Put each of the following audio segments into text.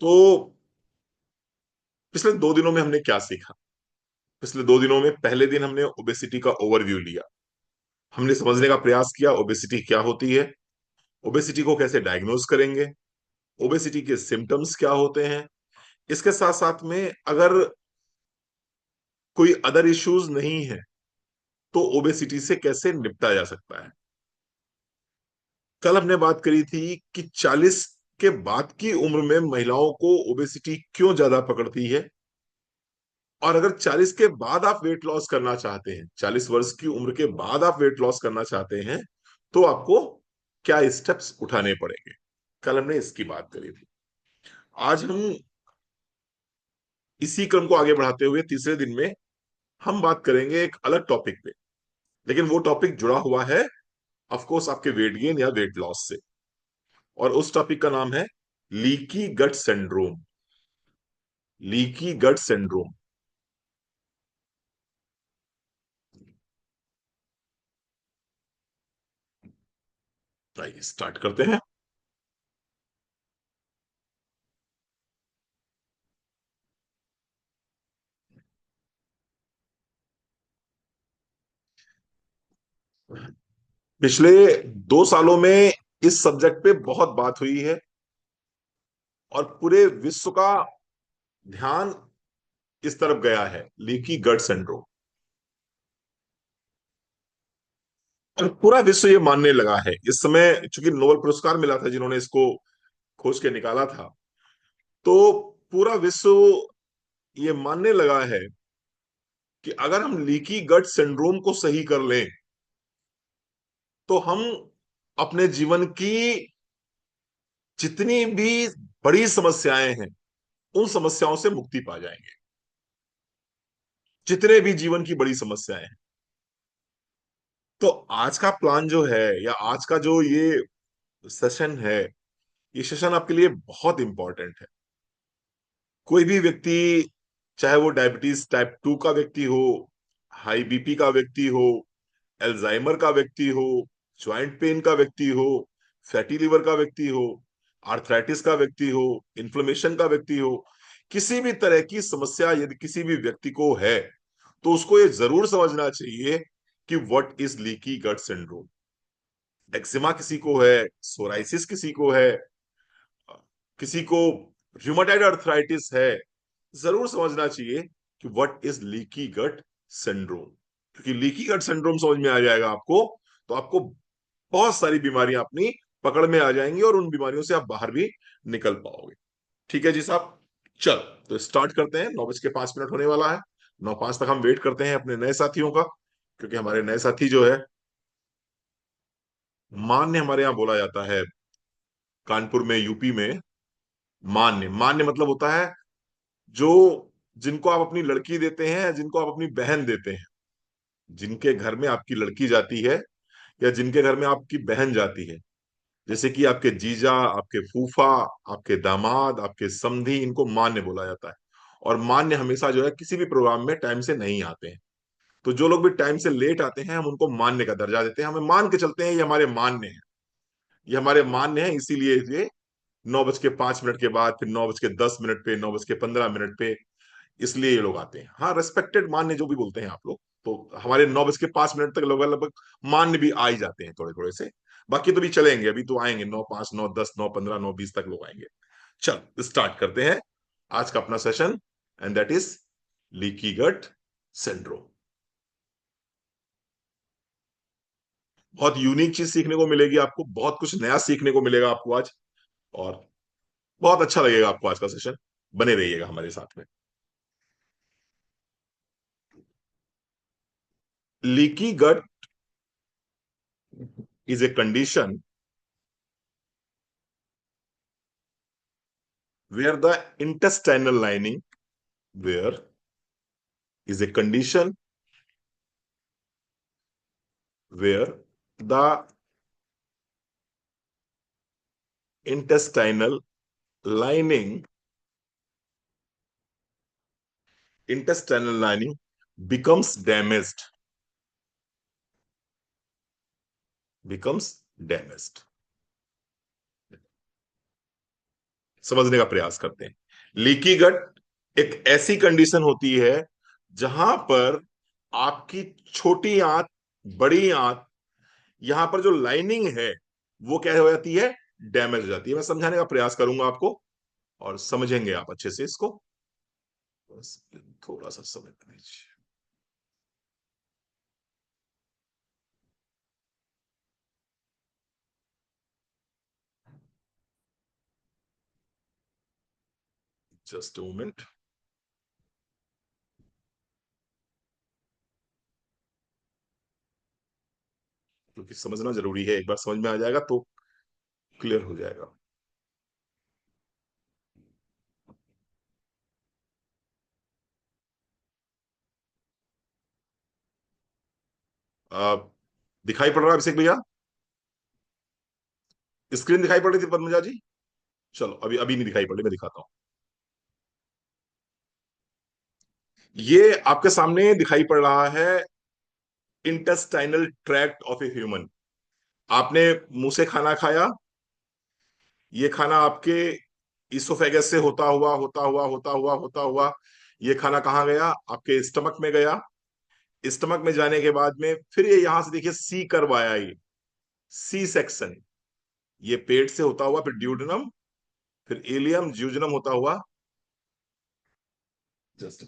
तो पिछले 2 दिनों में हमने क्या सीखा? पिछले 2 दिनों में पहले दिन हमने ओबेसिटी का ओवरव्यू लिया। हमने समझने का प्रयास किया ओबेसिटी क्या होती है, ओबेसिटी को कैसे डायग्नोज करेंगे, ओबेसिटी के सिम्टम्स क्या होते हैं। इसके साथ साथ में अगर कोई अदर इश्यूज नहीं है तो ओबेसिटी से कैसे निपटा जा सकता है। कल हमने बात करी थी कि 40 के बाद की उम्र में महिलाओं को ओबेसिटी क्यों ज्यादा पकड़ती है, और अगर 40 के बाद आप वेट लॉस करना चाहते हैं, 40 वर्ष की उम्र के बाद आप वेट लॉस करना चाहते हैं, तो आपको क्या स्टेप्स उठाने पड़ेंगे। कल हमने इसकी बात करी थी। आज हम इसी क्रम को आगे बढ़ाते हुए तीसरे दिन में हम बात करेंगे एक अलग टॉपिक पे, लेकिन वो टॉपिक जुड़ा हुआ है ऑफ कोर्स आपके वेट गेन या वेट लॉस से। और उस टॉपिक का नाम है leaky gut syndrome. Leaky gut syndrome. आइए स्टार्ट करते हैं। पिछले 2 सालों में इस सब्जेक्ट पे बहुत बात हुई है और पूरे विश्व का ध्यान इस तरफ गया है, लीकी गट सिंड्रोम। और पूरा विश्व ये मानने लगा है इस समय, चूंकि नोबेल पुरस्कार मिला था जिन्होंने इसको खोज के निकाला था, तो पूरा विश्व ये मानने लगा है कि अगर हम लीकी गट सिंड्रोम को सही कर लें तो हम अपने जीवन की जितनी भी बड़ी समस्याएं हैं उन समस्याओं से मुक्ति पा जाएंगे। जितने भी जीवन की बड़ी समस्याएं हैं। तो आज का प्लान जो है या आज का जो ये सेशन है, ये सेशन आपके लिए बहुत इंपॉर्टेंट है। कोई भी व्यक्ति, चाहे वो डायबिटीज टाइप 2 का व्यक्ति हो, हाई बीपी का व्यक्ति हो, एल्जाइमर का व्यक्ति हो, ज्वाइंट पेन का व्यक्ति हो, फैटी लिवर का व्यक्ति हो, आर्थराइटिस का व्यक्ति हो, इन्फ्लेमेशन का व्यक्ति हो, किसी भी तरह की समस्या यदि किसी भी व्यक्ति को है तो उसको ये जरूर समझना चाहिए कि what is leaky gut syndrome. Eczema किसी को है, सोराइसिस किसी को है, किसी को र्यूमेटॉइड अर्थराइटिस है, जरूर समझना चाहिए कि what is leaky gut syndrome. क्योंकि लीकी गट सिंड्रोम समझ में आ जाएगा आपको तो आपको बहुत सारी बीमारियां अपनी पकड़ में आ जाएंगी और उन बीमारियों से आप बाहर भी निकल पाओगे। ठीक है जी साहब। चल, तो स्टार्ट करते हैं। 9:05 होने वाला है। 9:05 तक हम वेट करते हैं अपने नए साथियों का, क्योंकि हमारे नए साथी जो है, मान्य हमारे यहाँ बोला जाता है कानपुर में, यूपी में। मान्य, मान्य मतलब होता है जो, जिनको आप अपनी लड़की देते हैं, जिनको आप अपनी बहन देते हैं, जिनके घर में आपकी लड़की जाती है या जिनके घर में आपकी बहन जाती है, जैसे कि आपके जीजा, आपके फूफा, आपके दामाद, आपके समधी, इनको मान्य बोला जाता है। और मान्य हमेशा जो है किसी भी प्रोग्राम में टाइम से नहीं आते हैं। तो जो लोग भी टाइम से लेट आते हैं हम उनको मान्य का दर्जा देते हैं, हमें मान के चलते हैं ये हमारे मान्य है। ये हमारे मान्य है, इसीलिए ये 9:05 के बाद, फिर 9:10 पे, 9:15 पे, इसलिए ये लोग आते हैं। हाँ, रेस्पेक्टेड मान्य जो भी बोलते हैं आप लोग, तो हमारे 9:05 तक लोग लगभग मान्य भी आ ही जाते हैं थोड़े थोड़े से। बाकी तो भी चलेंगे, अभी तो आएंगे 9:05, 9:10, 9:15, 9:20 तक लोग आएंगे। चल स्टार्ट करते हैं आज का अपना session, and that is leaky gut syndrome. बहुत यूनिक चीज सीखने को मिलेगी आपको, बहुत कुछ नया सीखने को मिलेगा आपको आज, और बहुत अच्छा लगेगा आपको आज का सेशन। बने रहिएगा हमारे साथ में। Leaky gut is a condition where the intestinal lining, where is a condition where the intestinal lining, intestinal lining becomes damaged, becomes damaged. समझने का प्रयास करते हैं। लीकी गट एक ऐसी कंडीशन होती है जहां पर आपकी छोटी आंत, बड़ी आंत, यहां पर जो लाइनिंग है वो क्या हो जाती है, डैमेज हो जाती है। मैं समझाने का प्रयास करूंगा आपको और समझेंगे आप अच्छे से इसको। बस थोड़ा सा समय दीजिए। Just a moment. क्योंकि समझना जरूरी है, एक बार समझ में आ जाएगा तो क्लियर हो जाएगा। आ, दिखाई पड़ रहा है अभिषेक भैया? स्क्रीन दिखाई पड़ रही थी पद्मजा जी? चलो, अभी अभी नहीं दिखाई पड़ रही, मैं दिखाता हूं। ये आपके सामने दिखाई पड़ रहा है intestinal tract of a human. आपने मुंह से खाना खाया, ये खाना आपके इसोफेगस से होता हुआ होता हुआ होता हुआ होता हुआ ये खाना कहाँ गया, आपके स्टमक में गया। स्टमक में जाने के बाद में फिर ये यहां से देखिए सी कर्व आया, ये सी सेक्शन। ये पेट से होता हुआ फिर ड्यूडेनम, फिर इलियम, ज्यूजनम होता हुआ। जस्ट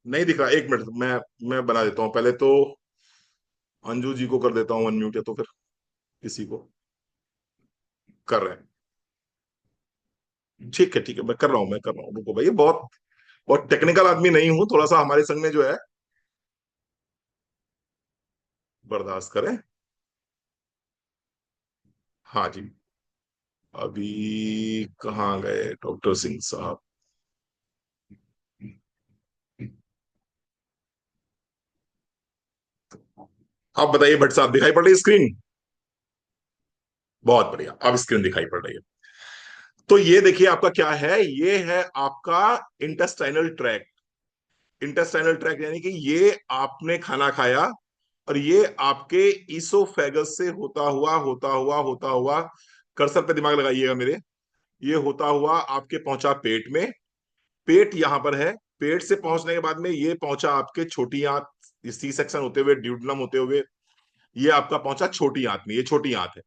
नहीं दिख रहा, एक मिनट, मैं बना देता हूं पहले तो। अंजू जी को कर देता हूं अनम्यूट, या तो फिर किसी को कर रहे हैं। ठीक है ठीक है, मैं कर रहा हूँ, मैं कर रहा हूँ, रुको भाई। ये बहुत बहुत टेक्निकल आदमी नहीं हूं, थोड़ा सा हमारे संग में जो है, बर्दाश्त करें। हाँ जी। अभी कहाँ गए डॉक्टर सिंह साहब? आप बताइए भट्ट साहब, दिखाई पड़ रही है स्क्रीन? बहुत बढ़िया, अब स्क्रीन दिखाई पड़ रही है। तो ये देखिए आपका क्या है, ये है आपका इंटेस्टाइनल ट्रैक। इंटेस्टाइनल ट्रैक यानी कि ये आपने खाना खाया और ये आपके ईसोफेगस से होता हुआ होता हुआ होता हुआ, कर्सर पे दिमाग लगाइएगा मेरे, ये होता हुआ आपके पहुंचा पेट में। पेट यहां पर है। पेट से पहुंचने के बाद में ये पहुंचा आपके छोटी आंत, सी सेक्शन होते हुए, ड्यूडनम होते हुए, ये आपका पहुंचा छोटी आंत में। ये छोटी आंत है,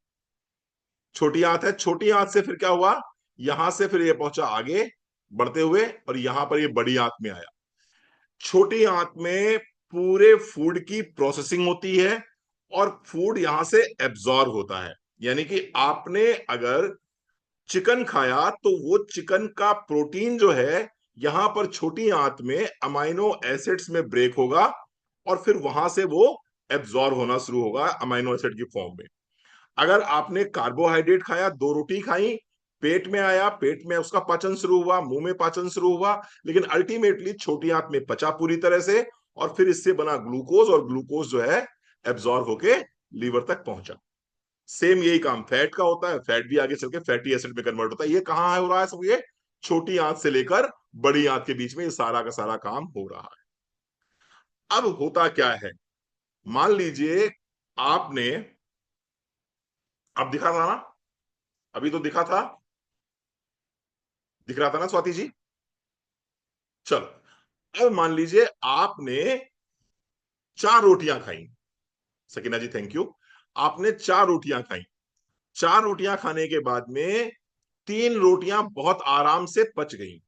छोटी आंत है। छोटी आंत से फिर क्या हुआ, यहां से फिर ये पहुंचा आगे बढ़ते हुए और यहां पर ये बड़ी आंत में आया। छोटी आंत में पूरे फूड की प्रोसेसिंग होती है और फूड यहां से एब्जॉर्ब होता है। यानी कि आपने अगर चिकन खाया तो वो चिकन का प्रोटीन जो है यहां पर छोटी आंत में अमाइनो एसिड्स में ब्रेक होगा और फिर वहां से वो एब्जॉर्ब होना शुरू होगा अमाइनो एसिड की फॉर्म में। अगर आपने कार्बोहाइड्रेट खाया, दो रोटी खाई, पेट में आया, पेट में उसका पाचन शुरू हुआ, मुंह में पाचन शुरू हुआ, लेकिन अल्टीमेटली छोटी आंत में पचा पूरी तरह से और फिर इससे बना ग्लूकोज, और ग्लूकोज जो है एब्जॉर्ब होके लीवर तक पहुंचा। सेम यही काम फैट का होता है, फैट भी आगे चल के फैटी एसिड में कन्वर्ट होता है। ये कहाँ है, हो रहा है सब ये छोटी आंत से लेकर बड़ी आंत के बीच में ये सारा का सारा काम हो रहा है। अब होता क्या है, मान लीजिए आपने, अब दिखा था ना, अभी तो दिखा था, दिख रहा था ना स्वाति जी? चलो, अब मान लीजिए आपने चार रोटियां खाई। सकीना जी थैंक यू। आपने चार रोटियां खाई। चार रोटियां खाने के बाद में तीन रोटियां बहुत आराम से पच गई।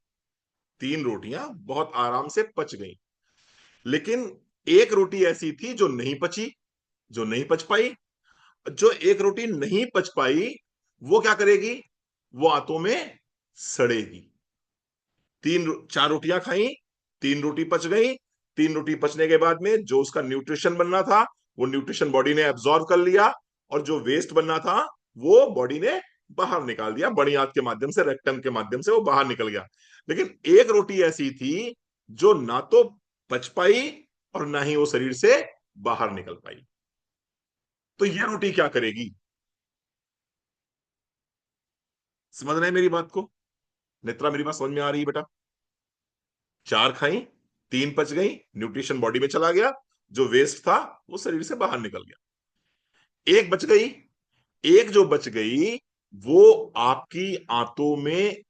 तीन रोटियां बहुत आराम से पच गई, लेकिन एक रोटी ऐसी थी जो नहीं पची, जो नहीं पच पाई। जो एक रोटी नहीं पच पाई वो क्या करेगी, वो आंतों में सड़ेगी। चार रोटियां खाई, तीन रोटी पच गई। तीन रोटी पचने के बाद में जो उसका न्यूट्रिशन बनना था वो न्यूट्रिशन बॉडी ने एब्जॉर्ब कर लिया, और जो वेस्ट बनना था वो बॉडी ने बाहर निकाल दिया, बड़ी आंत के माध्यम से, रेक्टम के माध्यम से वो बाहर निकल गया। लेकिन एक रोटी ऐसी थी जो ना तो पच पाई और ना ही वो शरीर से बाहर निकल पाई। तो ये रोटी क्या करेगी? समझ रहे हैं मेरी बात को? नेत्रा, मेरी बात समझ में आ रही है बेटा? चार खाई, तीन पच गई, न्यूट्रिशन बॉडी में चला गया, जो वेस्ट था वो शरीर से बाहर निकल गया। एक बच गई, एक जो बच गई वो आपकी आंतों में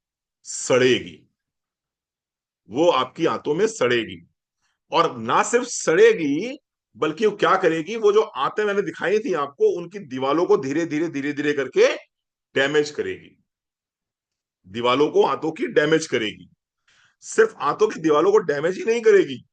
सड़ेगी, वो आपकी आंतों में सड़ेगी। और ना सिर्फ सड़ेगी, बल्कि वो क्या करेगी, वो जो आंतें मैंने दिखाई थी आपको, उनकी दीवालों को धीरे धीरे धीरे धीरे करके डैमेज करेगी, दीवालों को आंतों की डैमेज करेगी। सिर्फ आंतों की दीवालों को डैमेज ही नहीं करेगी,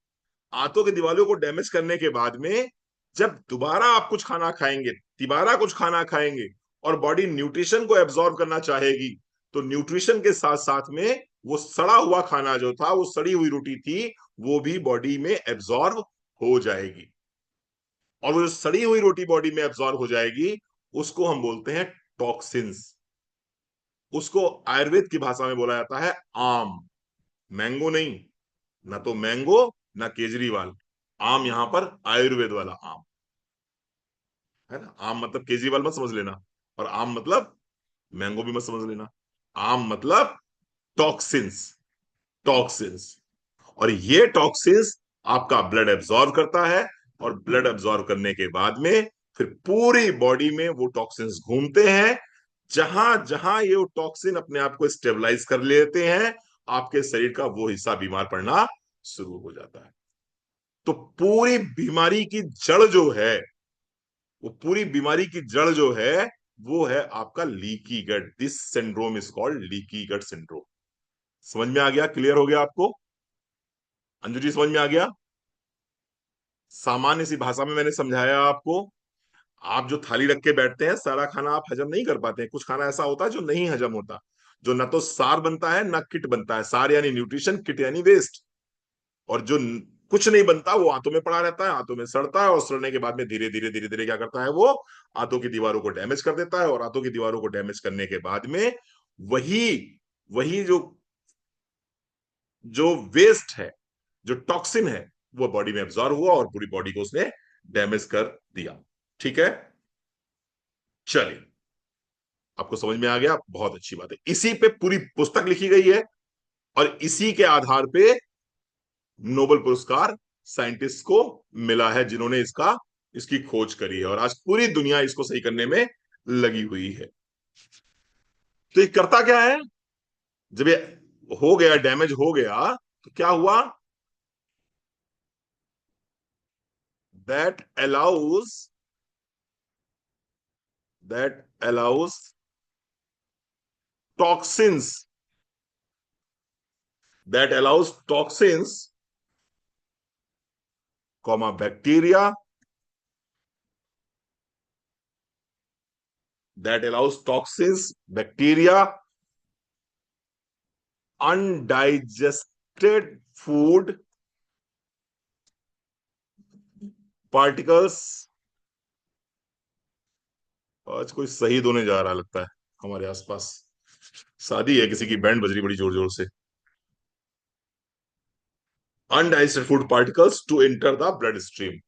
आंतों की दीवालों को डैमेज करने के बाद में जब दोबारा आप कुछ खाना खाएंगे, दोबारा कुछ खाना खाएंगे, और बॉडी न्यूट्रिशन को एब्जॉर्ब करना चाहेगी, तो न्यूट्रिशन के साथ साथ में वो सड़ा हुआ खाना जो था, वो सड़ी हुई रोटी थी, वो भी बॉडी में एब्जॉर्ब हो जाएगी। और वो जो सड़ी हुई रोटी बॉडी में एब्जॉर्ब हो जाएगी, उसको हम बोलते हैं टॉक्सिन्स। उसको आयुर्वेद की भाषा में बोला जाता है आम। मैंगो नहीं, ना तो मैंगो, ना केजरीवाल। आम यहां पर आयुर्वेद वाला आम है ना। आम मतलब केजरीवाल मत समझ लेना, और आम मतलब मैंगो भी मत समझ लेना। आम मतलब टॉक्सिन्स, टॉक्सिन्स। और ये टॉक्सिन्स आपका ब्लड एब्जॉर्ब करता है, और ब्लड एब्जॉर्ब करने के बाद में फिर पूरी बॉडी में वो टॉक्सिन्स घूमते हैं। जहां जहां ये टॉक्सिन अपने आप को स्टेबलाइज कर लेते हैं, आपके शरीर का वो हिस्सा बीमार पड़ना शुरू हो जाता है। तो पूरी बीमारी की जड़ जो है, वो पूरी बीमारी की जड़ जो है, वो है आपका leaky gut. This syndrome is called leaky gut syndrome. समझ में आ गया? क्लियर हो गया आपको? अंजू जी समझ में आ गया? सामान्य सी भाषा में मैंने समझाया आपको। आप जो थाली रख के बैठते हैं, सारा खाना आप हजम नहीं कर पाते हैं। कुछ खाना ऐसा होता है जो नहीं हजम होता, जो ना तो सार बनता है ना किट बनता है। सार यानी न्यूट्रिशन, किट यानी वेस्ट। और जो कुछ नहीं बनता वो आंतों में पड़ा रहता है, आंतों में सड़ता है, और सड़ने के बाद में धीरे धीरे धीरे धीरे क्या करता है, वो आंतों की दीवारों को डैमेज कर देता है। और आंतों की दीवारों को डैमेज करने के बाद में वही वही जो वेस्ट है, जो टॉक्सिन है, वो बॉडी में एब्जॉर्ब हुआ और पूरी बॉडी को उसने डैमेज कर दिया। ठीक है, चलिए, आपको समझ में आ गया, बहुत अच्छी बात है। इसी पे पूरी पुस्तक लिखी गई है, और इसी के आधार पे नोबेल पुरस्कार साइंटिस्ट को मिला है, जिन्होंने इसकी खोज करी है, और आज पूरी दुनिया इसको सही करने में लगी हुई है। तो ये करता क्या है? जब ये हो गया, डैमेज हो गया, तो क्या हुआ? That allows that allows toxins toxins, comma bacteria, that allows toxins, bacteria, undigested food particles। आज कोई शहीद होने जा रहा लगता है हमारे आसपास, शादी है किसी की, बैंड बज रही बड़ी जोर जोर से। Undigested food particles to enter the blood stream,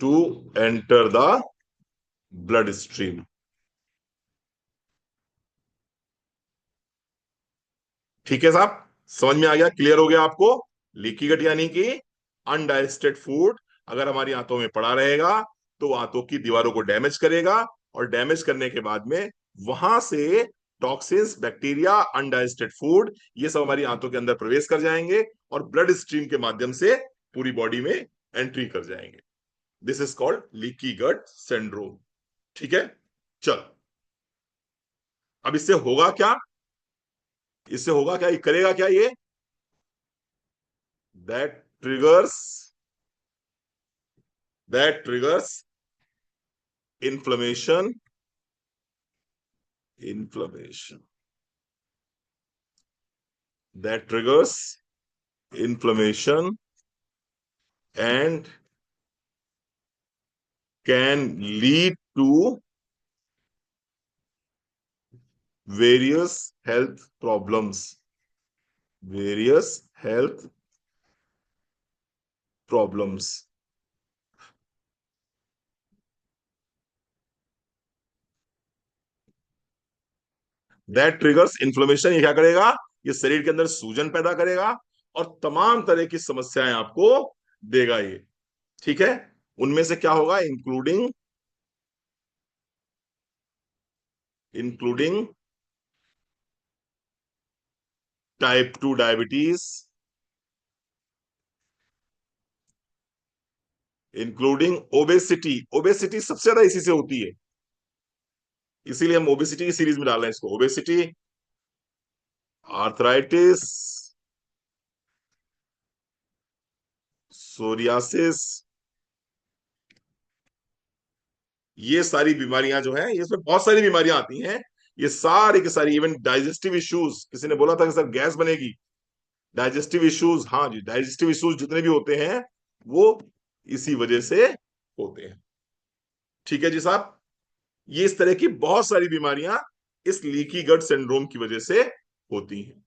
to enter the blood stream. ठीक है साहब, समझ में आ गया? क्लियर हो गया आपको? लीकी गट यानी कि अनडाइजेस्टेड फूड अगर हमारी आंतों में पड़ा रहेगा, तो आंतों की दीवारों को डैमेज करेगा, और डैमेज करने के बाद में वहां से टॉक्सिन्स, बैक्टीरिया, अनडाइजेस्टेड फूड, ये सब हमारी आंतों के अंदर प्रवेश कर जाएंगे, और ब्लड स्ट्रीम के माध्यम से पूरी बॉडी में एंट्री कर जाएंगे। This is called leaky gut syndrome. ठीक है, चलो, अब इससे होगा क्या? इससे होगा क्या, ये करेगा क्या ये? that triggers that triggers inflammation that triggers inflammation and can lead to various health problems, various health problems। That triggers inflammation, ये क्या करेगा? ये शरीर के अंदर सूजन पैदा करेगा, और तमाम तरह की समस्याएं आपको देगा ये। ठीक है, उनमें से क्या होगा? Including including type 2 diabetes, including obesity. Obesity सबसे ज्यादा इसी से होती है, इसीलिए हम ओबेसिटी की सीरीज में डाल रहे हैं इसको। ओबेसिटी, आर्थराइटिस, सोरियासिस, ये सारी बीमारियां जो है, इसमें बहुत सारी बीमारियां आती हैं। ये सारी की सारी, इवन डाइजेस्टिव इश्यूज, किसी ने बोला था कि सर गैस बनेगी। डाइजेस्टिव इश्यूज, हाँ जी, डाइजेस्टिव इश्यूज जितने भी होते हैं वो इसी वजह से होते हैं। ठीक है जी साहब, ये इस तरह की बहुत सारी बीमारियां इस लीकी गट सिंड्रोम की वजह से होती हैं।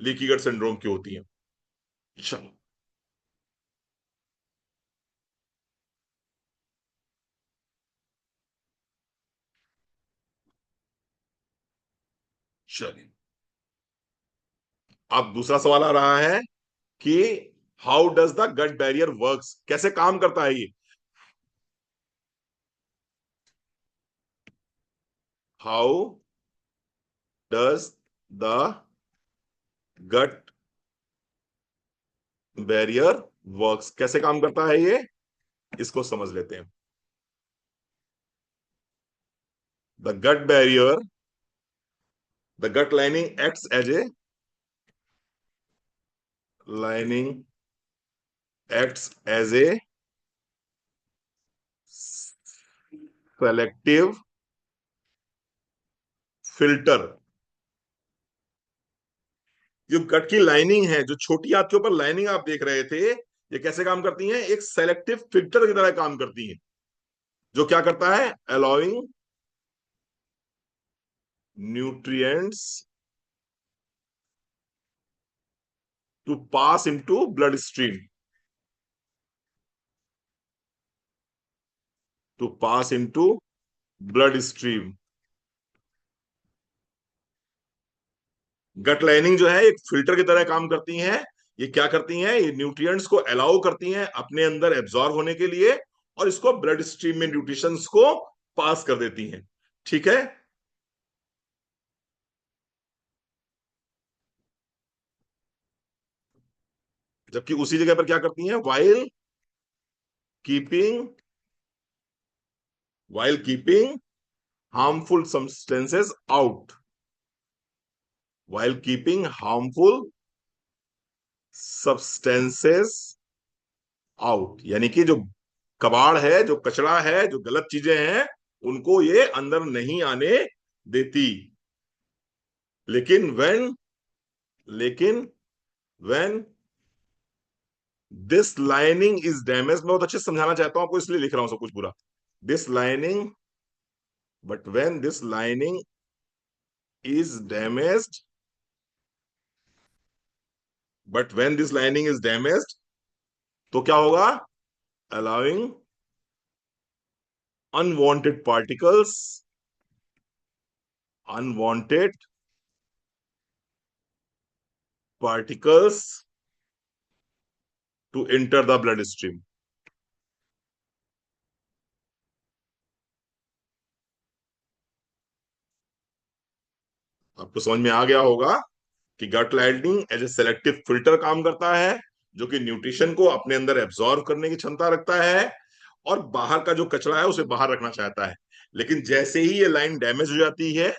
लीकी गट सिंड्रोम की होती हैं। चलो, चलिए, अब दूसरा सवाल आ रहा है कि how does the gut barrier works, कैसे काम करता है ये? How does the gut barrier works, कैसे काम करता है ये, इसको समझ लेते हैं। The gut barrier, the gut lining acts as a lining acts as a selective filter. जो गट की लाइनिंग है, जो छोटी आपके ऊपर लाइनिंग आप देख रहे थे, ये कैसे काम करती हैं? एक सेलेक्टिव फिल्टर की तरह काम करती हैं। जो क्या करता है? Allowing nutrients to pass into blood stream, to pass into blood stream. Gut lining जो है एक फिल्टर की तरह काम करती हैं। ये क्या करती हैं? ये न्यूट्रिएंट्स को अलाउ करती हैं अपने अंदर एब्जॉर्ब होने के लिए, और इसको ब्लड स्ट्रीम में न्यूट्रिशंस को पास कर देती हैं। ठीक है, जबकि उसी जगह पर क्या करती हैं? Keeping while keeping harmful substances out, while keeping harmful substances out, यानी कि जो कबाड़ है, जो कचरा है, जो गलत चीजें हैं, उनको ये अंदर नहीं आने देती। लेकिन when this lining is damage, मैं बहुत अच्छे से समझाना चाहता हूं आपको, इसलिए लिख रहा हूं सब कुछ पूरा। This lining, but when this lining is damaged, but when this lining is damaged, तो क्या होगा? Allowing unwanted particles, unwanted particles to enter the bloodstream। आपको समझ में आ गया होगा कि gut lining as a selective filter काम करता है, जो कि न्यूट्रिशन को अपने अंदर एब्जॉर्ब करने की क्षमता रखता है, और बाहर का जो कचरा है उसे बाहर रखना चाहता है। लेकिन जैसे ही ये लाइन डैमेज हो जाती है,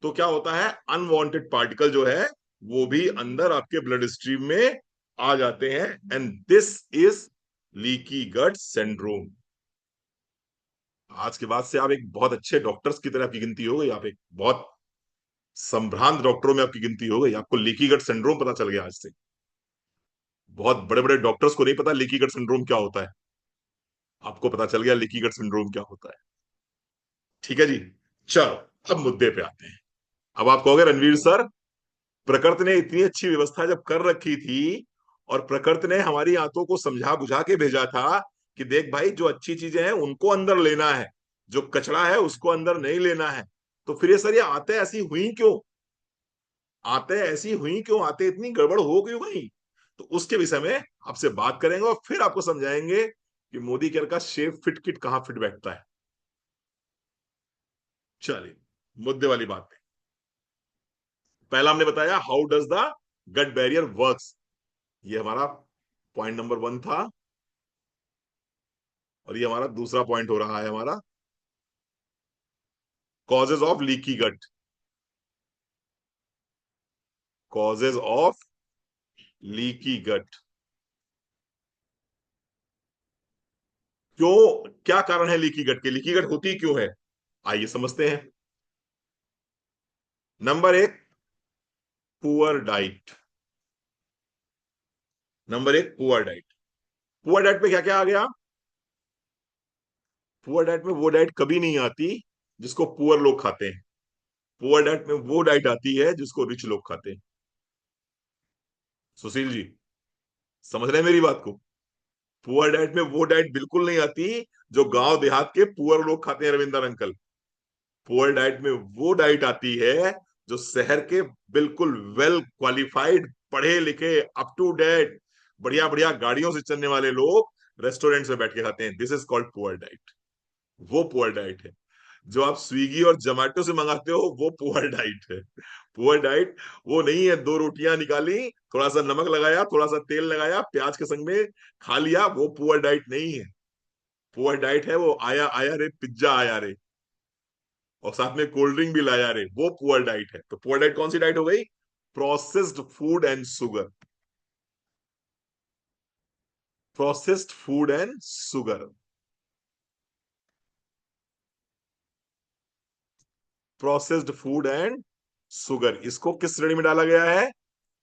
तो क्या होता है? अनवांटेड पार्टिकल जो है वो भी अंदर आपके ब्लड स्ट्रीम में आ जाते हैं, and this is leaky gut syndrome. आज के बाद से आप एक बहुत अच्छे डॉक्टर्स की तरह आपकी गिनती हो गई, आप एक बहुत संभ्रांत डॉक्टरों में आपकी गिनती हो गई। आपको लीकी गट सिंड्रोम पता चल गया आज से। बहुत बड़े बड़े डॉक्टर्स को नहीं पता लीकी गट सिंड्रोम क्या होता है, आपको पता चल गया लीकी गट सिंड्रोम क्या होता है। ठीक है जी, चलो अब मुद्दे पे आते हैं। अब आप कहोगे रणवीर सर, प्रकृति ने इतनी अच्छी व्यवस्था जब कर रखी थी, और प्रकृति ने हमारी आंतों को समझा बुझा के भेजा था कि देख भाई, जो अच्छी चीजें हैं उनको अंदर लेना है, जो कचरा है उसको अंदर नहीं लेना है, तो फिर ये सर, ये आते ऐसी हुई क्यों? आते ऐसी हुई क्यों? आते इतनी गड़बड़ हो क्यों गई? तो उसके विषय में आपसे बात करेंगे और फिर आपको समझाएंगे कि मोदी केयर का शेप फिट किट कहां फिट बैठता है। चलिए, मुद्दे वाली बात है। पहला हमने बताया how does the gut barrier works, ये हमारा पॉइंट नंबर 1 था। और ये हमारा दूसरा पॉइंट हो रहा है हमारा causes of leaky gut. Causes of leaky gut, क्यों, क्या कारण है लीकी गट के, लीकी गट होती क्यों है, आइए समझते हैं। Number 1, poor diet. Number 1, poor diet. Poor diet में क्या क्या आ गया? पुअर डाइट में वो डाइट कभी नहीं आती जिसको पुअर लोग खाते हैं। पुअर डाइट में वो डाइट आती है जिसको रिच लोग खाते हैं। सुशील जी, समझ रहे हैं मेरी बात को? पुअर डाइट में वो डाइट बिल्कुल नहीं आती जो गांव देहात के पुअर लोग खाते हैं, रविंदर अंकल। पुअर डाइट में वो डाइट आती है जो शहर के बिल्कुल वेल क्वालिफाइड, पढ़े लिखे, अप टू डेट, बढ़िया बढ़िया गाड़ियों से चलने वाले लोग रेस्टोरेंट्स में बैठ के खाते हैं। This is called poor diet. वो पुअर डाइट है। जो आप स्विगी और जोमेटो से मंगाते हो वो पुअर डाइट है। पुअर डाइट वो नहीं है, दो रोटियां निकाली, थोड़ा सा नमक लगाया, थोड़ा सा तेल लगाया, प्याज के संग में खा लिया, वो पुअर डाइट नहीं है। पुअर डाइट है वो आया आया रे पिज्जा आया रे, और साथ में कोल्ड ड्रिंक भी लाया रे, वो पुअर डाइट है। तो पुअर डाइट कौन सी डाइट हो गई? Processed food and sugar. Processed food and sugar. Processed food and sugar, इसको किस श्रेणी में डाला गया है?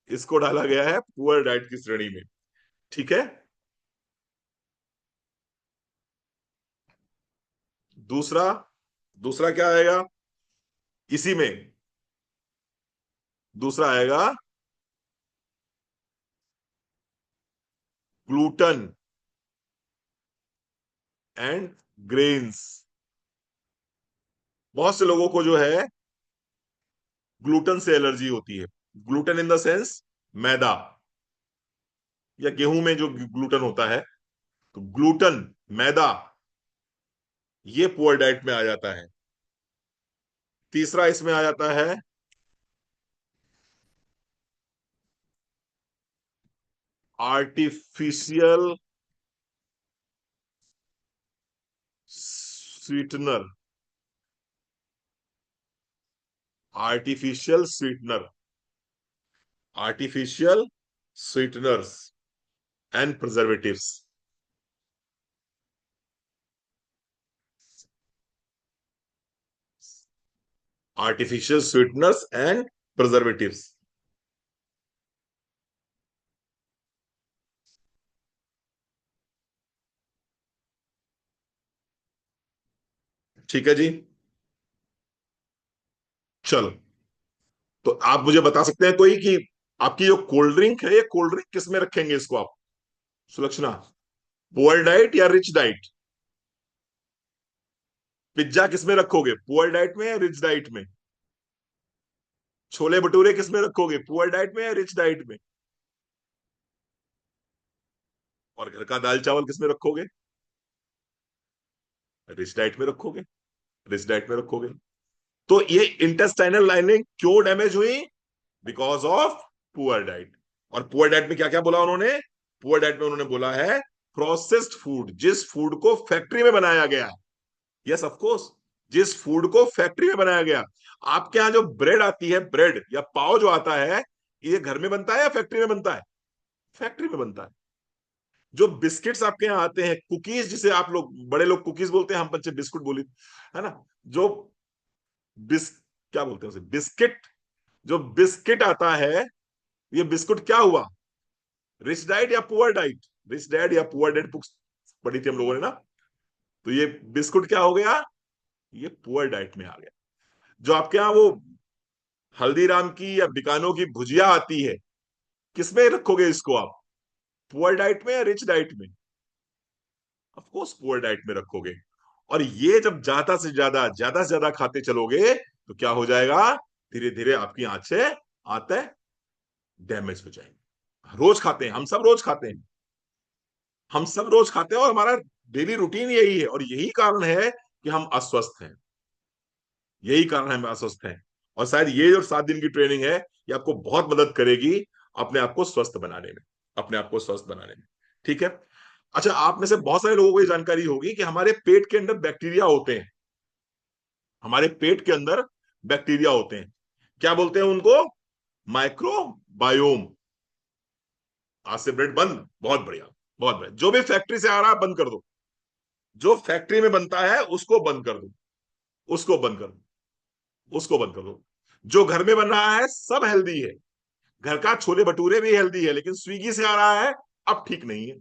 इसको डाला गया है पुअर डाइट की श्रेणी में। ठीक है। दूसरा, दूसरा क्या आएगा इसी में? दूसरा आएगा ग्लूटन एंड ग्रेन्स। बहुत से लोगों को जो है ग्लूटन से एलर्जी होती है। ग्लूटन इन द सेंस मैदा या गेहूं में जो ग्लूटन होता है, तो ग्लूटन, मैदा, ये पुअर डाइट में आ जाता है। तीसरा इसमें आ जाता है artificial sweetener. Artificial sweetener, artificial sweeteners and preservatives. Artificial sweeteners and preservatives. ठीक है जी। चलो, तो आप मुझे बता सकते हैं कोई कि आपकी जो कोल्ड ड्रिंक है, ये कोल्ड ड्रिंक किस में रखेंगे इसको आप, सुलक्षणा? पुअर डाइट या रिच डाइट? पिज्जा किस में रखोगे, पुअर डाइट में या रिच डाइट में? छोले भटूरे किस में रखोगे, पुअर डाइट में या रिच डाइट में? और घर का दाल चावल किस में रखोगे? रिच डाइट में रखोगे। रिच डाइट में रखोगे। तो ये इंटेस्टाइनल लाइनिंग क्यों डैमेज हुई? Because of poor diet. और पुअर डाइट में क्या क्या बोला उन्होंने? पुअर डाइट में उन्होंने बोला है प्रोसेस्ड फूड, जिस फूड को फैक्ट्री में बनाया गया है। यस ऑफ कोर्स, जिस फूड को फैक्ट्री में बनाया गया। आपके यहां जो ब्रेड आती है, ब्रेड या पाव जो आता है, ये घर में बनता है या फैक्ट्री में बनता है? फैक्ट्री में बनता है। जो बिस्किट्स आपके यहाँ आते हैं, कुकीज, जिसे आप लोग बड़े लोग कुकीज बोलते हैं, हम बच्चे बिस्कुट बोली, है ना? जो बिस क्या बोलते हैं उसे, बिस्किट। जो बिस्किट आता है, ये बिस्कुट क्या हुआ, रिच डाइट या पुअर डाइट? रिच डैड या पुअर डैड बुक्स पढ़ी थी हम लोगों ने ना। तो ये बिस्कुट क्या हो गया, ये पुअर डाइट में आ गया। जो आपके यहाँ वो हल्दीराम की या बिकानो की भुजिया आती है, किसमें रखोगे इसको आप, पुअर डाइट में या रिच डाइट में? ऑफ कोर्स पुअर डाइट में रखोगे। और ये जब ज्यादा से ज्यादा खाते चलोगे तो क्या हो जाएगा, धीरे धीरे आपकी आंखें आते डैमेज हो जाएंगी। रोज खाते हैं, हम सब रोज खाते हैं, हम सब रोज खाते हैं, और हमारा डेली रूटीन यही है, और यही कारण है कि हम अस्वस्थ हैं। यही कारण है हम अस्वस्थ हैं। और शायद ये जो 7 दिन की ट्रेनिंग है, ये आपको बहुत मदद करेगी अपने आप को स्वस्थ बनाने में, अपने आप को स्वस्थ बनाने में। ठीक है। अच्छा, आप में से बहुत सारे लोगों को ये जानकारी होगी कि हमारे पेट के अंदर बैक्टीरिया होते हैं। हमारे पेट के अंदर बैक्टीरिया होते हैं। क्या बोलते हैं उनको? माइक्रोबायोम। आज से ब्रेड बंद, बहुत बढ़िया, बहुत बढ़िया। जो भी फैक्ट्री से आ रहा है बंद कर दो, जो फैक्ट्री में बनता है उसको बंद कर दो, उसको बंद कर दो, उसको बंद कर दो। जो घर में बन रहा है सब हेल्दी है। घर का छोले भटूरे भी हेल्दी है, लेकिन स्विगी से आ रहा है, अब ठीक नहीं है।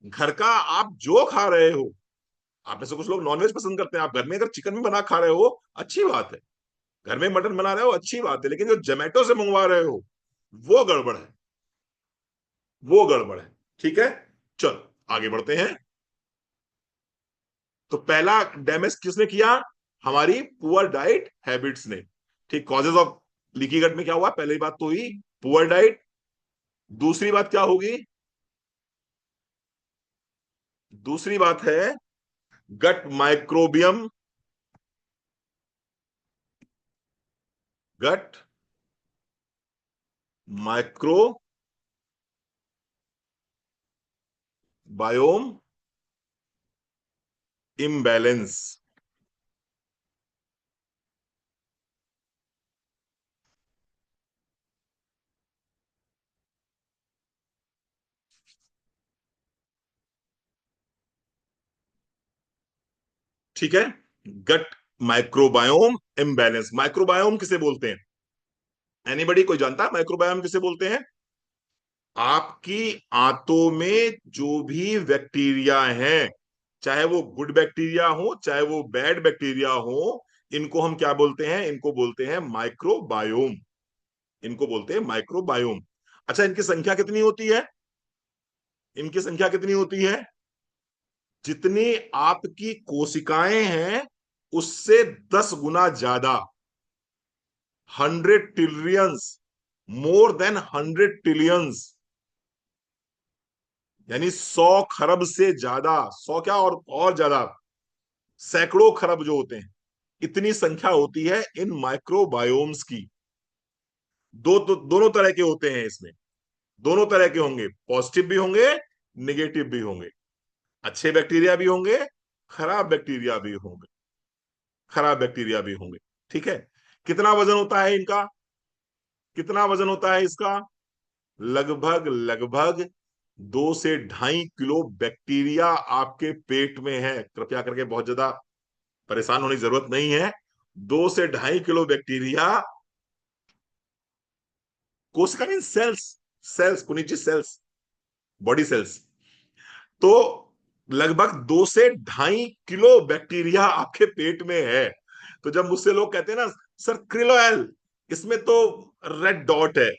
घर का आप जो खा रहे हो, आप में से कुछ लोग नॉनवेज पसंद करते हैं, आप घर में अगर चिकन भी बना खा रहे हो, अच्छी बात है। घर में मटन बना रहे हो, अच्छी बात है, लेकिन जो जोमेटो से मंगवा रहे हो, वो गड़बड़ है, वो गड़बड़ है। ठीक है। चलो आगे बढ़ते हैं। तो पहला डैमेज किसने किया? हमारी पुअर डाइट हैबिट्स ने। ठीक, कॉजेज ऑफ लीकी गट में क्या हुआ? पहली बात तो हुई पुअर डाइट। दूसरी बात क्या होगी? दूसरी बात है गट माइक्रोबियम, गट माइक्रोबायोम इम्बैलेंस। ठीक है। Gut microbiome imbalance. माइक्रोबायोम किसे बोलते हैं? एनीबडी, कोई जानता है माइक्रोबायोम किसे बोलते हैं? आपकी आंतों में जो भी बैक्टीरिया हैं, चाहे वो गुड बैक्टीरिया हो चाहे वो बैड बैक्टीरिया हो, इनको हम क्या बोलते हैं? इनको बोलते हैं माइक्रोबायोम। इनको बोलते हैं माइक्रोबायोम। अच्छा, इनकी संख्या कितनी होती है? इनकी संख्या कितनी होती है? जितनी आपकी कोशिकाएं हैं उससे 10 गुना ज्यादा। 100 ट्रिलियंस, मोर देन 100 ट्रिलियंस, यानी 100 खरब से ज्यादा। 100 क्या, और ज्यादा, सैकड़ों खरब जो होते हैं, इतनी संख्या होती है इन माइक्रोबायोम्स की। दोनों तरह के होते हैं इसमें। दोनों तरह के होंगे, पॉजिटिव भी होंगे, निगेटिव भी होंगे। अच्छे बैक्टीरिया भी होंगे, खराब बैक्टीरिया भी होंगे, खराब बैक्टीरिया भी होंगे। ठीक है। कितना वजन होता है इनका? कितना वजन होता है इसका? लगभग लगभग 2 से 2.5 किलो बैक्टीरिया आपके पेट में है। कृपया करके बहुत ज्यादा परेशान होने की जरूरत नहीं है। 2 से 2.5 किलो बैक्टीरिया। कोशिका मीन सेल्स, सेल्स कुनिची सेल्स, बॉडी सेल्स। तो लगभग 2 से 2.5 किलो बैक्टीरिया आपके पेट में है। तो जब मुझसे लोग कहते हैं ना, सर क्रिल ऑयल, इसमें तो रेड डॉट है।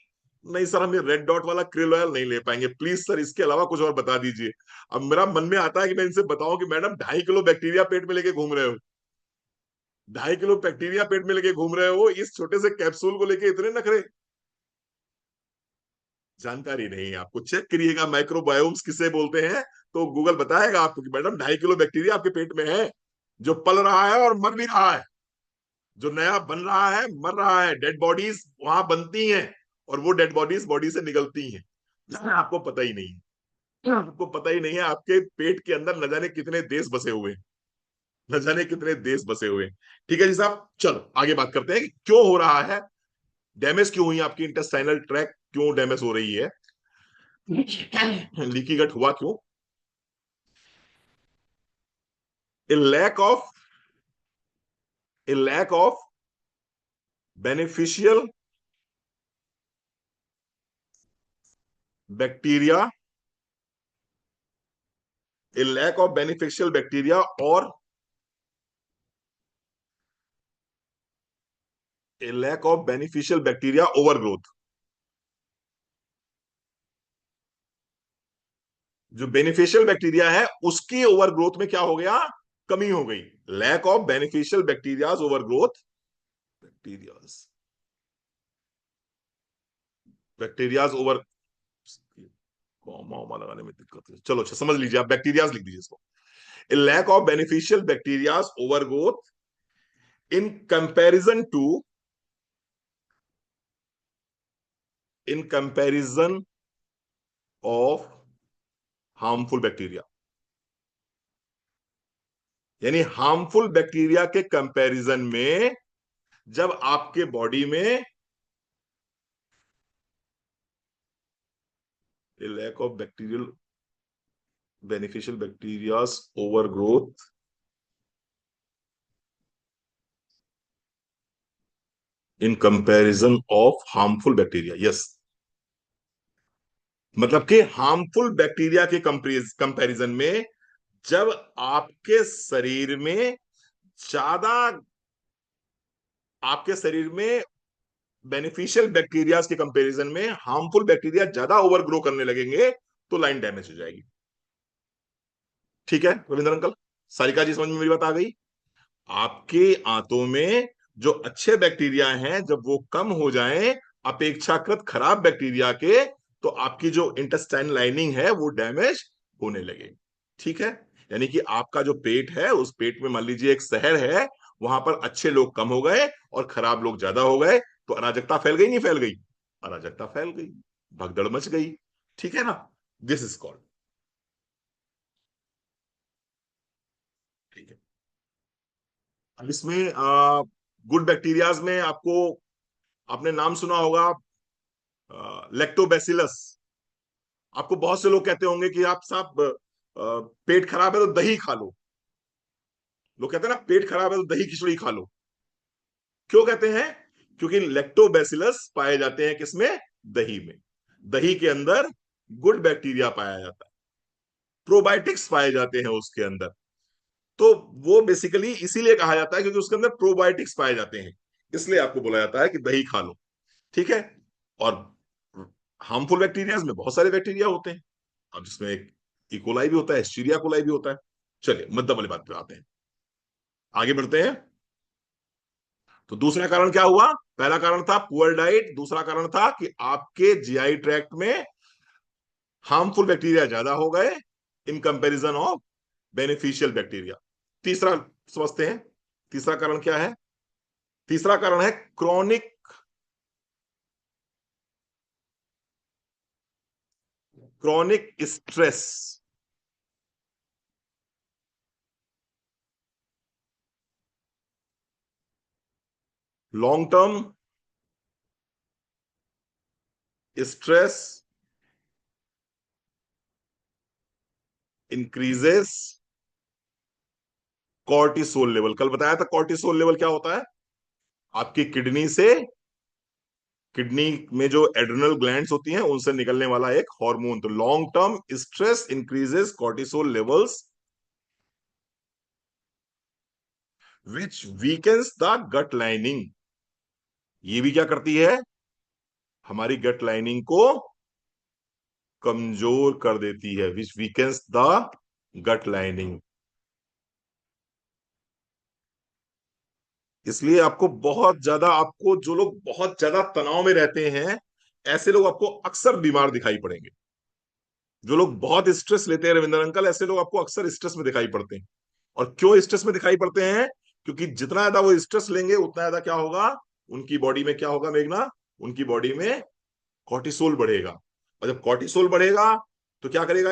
नहीं सर, हम ये रेड डॉट वाला क्रिल ऑयल नहीं ले पाएंगे, प्लीज सर इसके अलावा कुछ और बता दीजिए। अब मेरा मन में आता है कि मैं इनसे बताऊं कि मैडम 2.5 किलो बैक्टीरिया पेट में लेके घूम रहे हो, 2.5 किलो बैक्टीरिया पेट में लेके घूम रहे हो, इस छोटे से कैप्सूल को लेके इतने नखरे। जानकारी नहीं है आपको? चेक करिएगा माइक्रोबायोम्स किसे बोलते हैं, तो गूगल बताएगा आपको कि मैडम 2.5 किलो बैक्टीरिया आपके पेट में है, जो पल रहा है और मर भी रहा है, जो नया बन रहा है, मर रहा है। डेड बॉडीज वहां बनती हैं, और वो डेड बॉडीज बॉडी से निकलती हैं। आपको पता ही नहीं है, आपको पता ही नहीं है आपके पेट के अंदर न जाने कितने देश बसे हुए हैं, न जाने कितने देश बसे हुए हैं। ठीक है जी साहब, चलो आगे बात करते हैं कि क्यों हो रहा है, डैमेज क्यों हुई आपकी इंटेस्टाइनल ट्रैक, क्यों डैमेज हो रही है, लीकी गट हुआ क्यों? a lack of a lack of beneficial bacteria, a lack of beneficial bacteria, और a lack of beneficial bacteria overgrowth। जो बेनिफिशियल बैक्टीरिया है उसकी ओवरग्रोथ में क्या हो गया? कमी हो गई। Lack of beneficial bacterias overgrowth, bacterias bacterias over, comma वॉमा लगाने में दिक्कत है, चलो अच्छा समझ लीजिए, आप बैक्टीरियाज लिख दीजिए इसको। A lack of beneficial bacterias over growth in comparison to, in comparison of harmful bacteria, यानी हार्मफुल बैक्टीरिया के कंपैरिजन में जब आपके बॉडी में lack of bacterial beneficial bacterias over growth in comparison of harmful bacteria, yes, मतलब कि harmful bacteria के comparison में जब आपके शरीर में ज्यादा, आपके शरीर में बेनिफिशियल बैक्टीरिया के कंपैरिजन में हार्मफुल बैक्टीरिया ज्यादा ओवर ग्रो करने लगेंगे, तो लाइन डैमेज हो जाएगी। ठीक है रविंद्र अंकल, सारिका जी समझ में मेरी बात आ गई? आपके आंतों में जो अच्छे बैक्टीरिया हैं जब वो कम हो जाएं अपेक्षाकृत खराब बैक्टीरिया के, तो आपकी जो इंटेस्टाइन लाइनिंग है वो डैमेज होने लगे। ठीक है, यानी कि आपका जो पेट है, उस पेट में मान लीजिए एक शहर है, वहां पर अच्छे लोग कम हो गए और खराब लोग ज्यादा हो गए, तो अराजकता फैल गई नहीं फैल गई? अराजकता फैल गई, भगदड़ मच गई। ठीक है ना? This is called. ठीक है, अब इसमें गुड बैक्टीरियाज में आपको, आपने नाम सुना होगा लैक्टोबैसिलस। आपको बहुत से लोग कहते होंगे कि आप साहब पेट खराब है तो दही खा लो। लोग कहते हैं ना पेट खराब है तो दही खिचड़ी खा लो। क्यों कहते हैं? क्योंकि लैक्टोबैसिलस पाए जाते हैं किसमें? दही में। दही के अंदर गुड बैक्टीरिया पाया जाता है, प्रोबायोटिक्स पाए जाते हैं उसके अंदर। तो वो बेसिकली इसीलिए कहा जाता है क्योंकि उसके अंदर प्रोबायोटिक्स पाए जाते हैं, इसलिए आपको बोला जाता है कि दही खा लो। ठीक है, और हार्मफुल बैक्टीरिया में बहुत सारे बैक्टीरिया होते हैं, अब जिसमें एक इकोलाई भी होता है, एस्टीरिया कोलाई भी होता है। चलिए मुद्दा वाली बात पे आते हैं, आगे बढ़ते हैं। तो दूसरा कारण क्या हुआ? पहला कारण था पुअर डाइट, दूसरा कारण था कि आपके जीआई ट्रैक्ट में हार्मफुल बैक्टीरिया ज्यादा हो गए इन कंपैरिजन ऑफ बेनिफिशियल बैक्टीरिया। तीसरा समझते हैं, तीसरा कारण क्या है? तीसरा कारण है chronic, chronic stress. Long term stress increases cortisol level. कल बताया था कॉर्टिसोल लेवल क्या होता है? आपकी किडनी से, किडनी में जो एड्रिनल ग्लैंड्स होती हैं उनसे निकलने वाला एक हार्मोन। तो long term stress increases cortisol levels which weakens the gut lining. ये भी क्या करती है? हमारी गट लाइनिंग को कमजोर कर देती है, विच वीकेंस द गट लाइनिंग। इसलिए आपको बहुत ज्यादा, आपको जो लोग बहुत ज्यादा तनाव में रहते हैं, ऐसे लोग आपको अक्सर बीमार दिखाई पड़ेंगे। जो लोग बहुत स्ट्रेस लेते हैं रविंद्र अंकल, ऐसे लोग आपको अक्सर स्ट्रेस में दिखाई पड़ते हैं। और क्यों स्ट्रेस में दिखाई पड़ते हैं? क्योंकि जितना ज्यादा वो स्ट्रेस लेंगे उतना ज्यादा क्या होगा उनकी बॉडी में, क्या होगा मेघना? उनकी बॉडी में कॉर्टिसोल बढ़ेगा। और जब कॉर्टिसोल बढ़ेगा तो क्या करेगा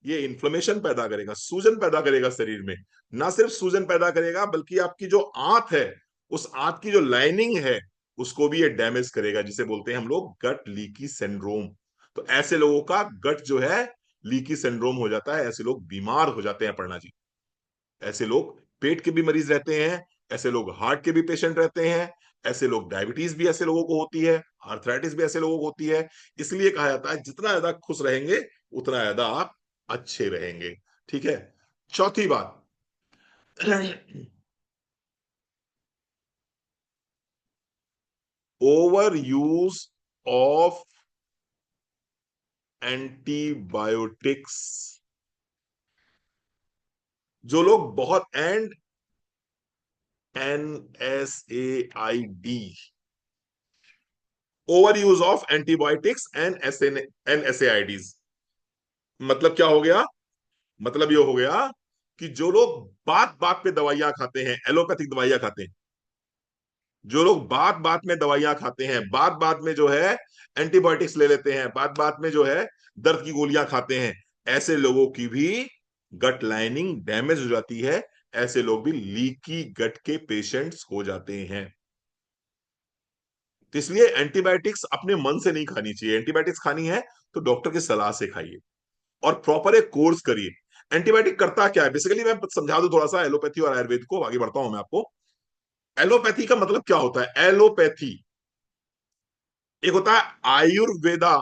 ये इन्फ्लेमेशन पैदा करेगा, सूजन पैदा करेगा शरीर में। ना सिर्फ सूजन पैदा करेगा बल्कि आपकी जो आंत है, उस आंत की जो लाइनिंग है उसको भी ये डैमेज करेगा, जिसे बोलते हैं हम लोग गट लीकी सिंड्रोम। तो ऐसे लोगों का गट जो है लीकी सिंड्रोम हो जाता है, ऐसे लोग बीमार हो जाते हैं पढ़ना जी। ऐसे लोग पेट के भी मरीज रहते हैं, ऐसे लोग हार्ट के भी पेशेंट रहते हैं, ऐसे लोग डायबिटीज भी ऐसे लोगों को होती है, आर्थराइटिस भी ऐसे लोगों को होती है। इसलिए कहा जाता है जितना ज्यादा खुश रहेंगे उतना ज्यादा आप अच्छे रहेंगे। ठीक है, चौथी बात, ओवर यूज ऑफ एंटीबायोटिक्स। जो लोग बहुत and, NSAID, over use of antibiotics and SAIDs. मतलब क्या हो गया? मतलब ये हो गया कि जो लोग बात बात पे दवाइयां खाते हैं, एलोपैथिक दवाइयां खाते हैं, जो लोग बात बात में दवाइयां खाते हैं, बात बात में जो है एंटीबायोटिक्स ले लेते हैं, बात बात में जो है दर्द की गोलियां खाते हैं, ऐसे लोगों की भी गट लाइनिंग डैमेज हो जाती है। ऐसे लोग भी लीकी गट के पेशेंट्स हो जाते हैं। तो इसलिए एंटीबायोटिक्स अपने मन से नहीं खानी चाहिए। एंटीबायोटिक्स खानी है तो डॉक्टर की सलाह से खाइए और प्रॉपर एक कोर्स करिए। एंटीबायोटिक करता क्या है बेसिकली, मैं समझा दूं थोड़ा सा एलोपैथी और आयुर्वेद को, आगे बढ़ता हूं मैं आपको। एलोपैथी का मतलब क्या होता है? एलोपैथी एक होता है आयुर्वेदा।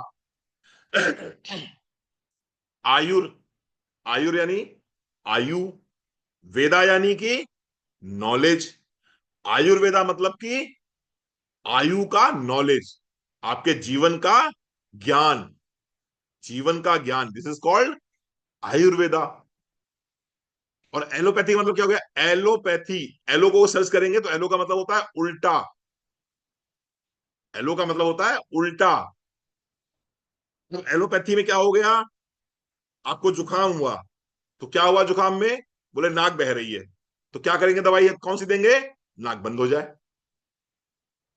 आयुर आयुर यानी आयु, वेदा यानी कि नॉलेज। आयुर्वेदा मतलब कि आयु का नॉलेज, आपके जीवन का ज्ञान, जीवन का ज्ञान, दिस इज कॉल्ड आयुर्वेदा। और एलोपैथी का मतलब क्या हो गया? एलोपैथी, एलो को सर्च करेंगे तो एलो का मतलब होता है उल्टा। एलो का मतलब होता है उल्टा। तो एलोपैथी में क्या हो गया? आपको जुकाम हुआ, तो क्या हुआ जुकाम में? बोले नाक बह रही है, तो क्या करेंगे? दवाई कौन सी देंगे? नाक बंद हो जाए।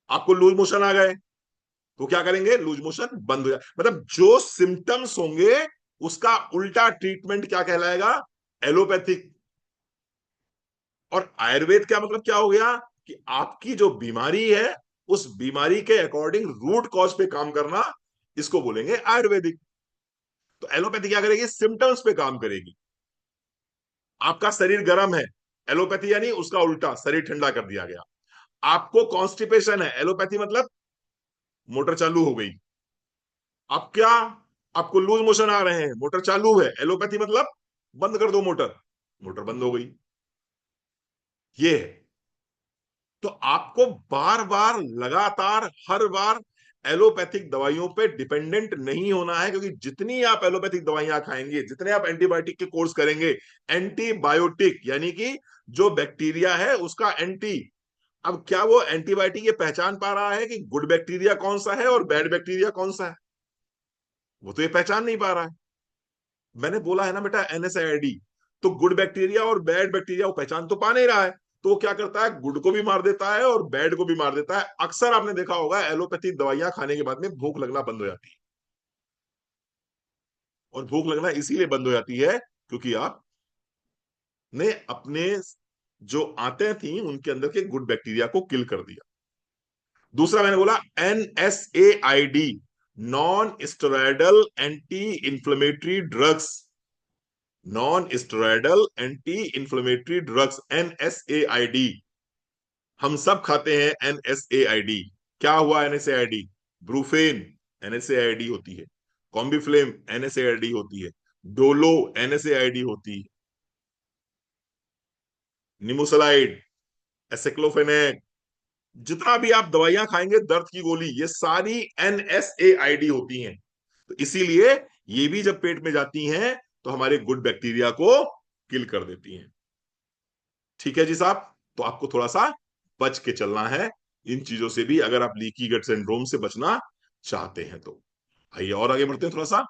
आपको लूज मोशन आ गए, तो क्या करेंगे? लूज मोशन बंद हो जाए। मतलब जो सिम्टम्स होंगे उसका उल्टा ट्रीटमेंट क्या कहलाएगा? एलोपैथिक। और आयुर्वेद का मतलब क्या हो गया? कि आपकी जो बीमारी है उस बीमारी के अकॉर्डिंग रूट कॉज पे काम करना, इसको बोलेंगे आयुर्वेदिक। तो एलोपैथी क्या करेगी? सिम्टम्स पे काम करेगी। आपका शरीर गर्म है, एलोपैथी यानी उसका उल्टा, शरीर ठंडा कर दिया गया। आपको कॉन्स्टिपेशन है, एलोपैथी मतलब मोटर चालू हो गई। अब क्या? आपको लूज मोशन आ रहे हैं, मोटर चालू है, एलोपैथी मतलब बंद कर दो मोटर, मोटर बंद हो गई। ये है। तो आपको बार बार लगातार हर बार एलोपैथिक दवाइयों पे डिपेंडेंट नहीं होना है, क्योंकि जितनी आप एलोपैथिक दवाइयां खाएंगे, जितने आप एंटीबायोटिक के कोर्स करेंगे, एंटीबायोटिक यानी कि जो बैक्टीरिया है उसका एंटी। अब क्या वो एंटीबायोटिक ये पहचान पा रहा है कि गुड बैक्टीरिया कौन सा है और बैड बैक्टीरिया कौन सा है? वो तो ये पहचान नहीं पा रहा है। मैंने बोला है ना बेटा, एनएसएआईडी। तो गुड बैक्टीरिया और बैड बैक्टीरिया वो पहचान तो पा नहीं रहा है। तो वो क्या करता है? गुड को भी मार देता है और बैड को भी मार देता है। अक्सर आपने देखा होगा एलोपैथिक दवाइयां खाने के बाद में भूख लगना बंद हो जाती है। और भूख लगना इसीलिए बंद हो जाती है क्योंकि आपने अपने जो आते थी उनके अंदर के गुड बैक्टीरिया को किल कर दिया। दूसरा मैंने बोला NSAID, non steroidal anti inflammatory drugs. Non steroidal anti inflammatory drugs, NSAID. हम सब खाते हैं एनएसएआईडी। क्या हुआ एनएसएआईडी? ब्रूफेन एनएसएआईडी होती है, कॉम्बिफ्लेम एनएसएआईडी होती है, डोलो एनएसएआईडी होती है, निमोसलाइड, एसेक्लोफेनेक, जितना भी आप दवाइयां खाएंगे दर्द की गोली, ये सारी एनएसएआईडी होती हैं। तो इसीलिए ये भी जब पेट में जाती हैं तो हमारे गुड बैक्टीरिया को किल कर देती हैं। ठीक है जी साहब। तो आपको थोड़ा सा बच के चलना है इन चीजों से भी, अगर आप लीकी गट सिंड्रोम से बचना चाहते हैं तो। आइए और आगे बढ़ते हैं थोड़ा सा।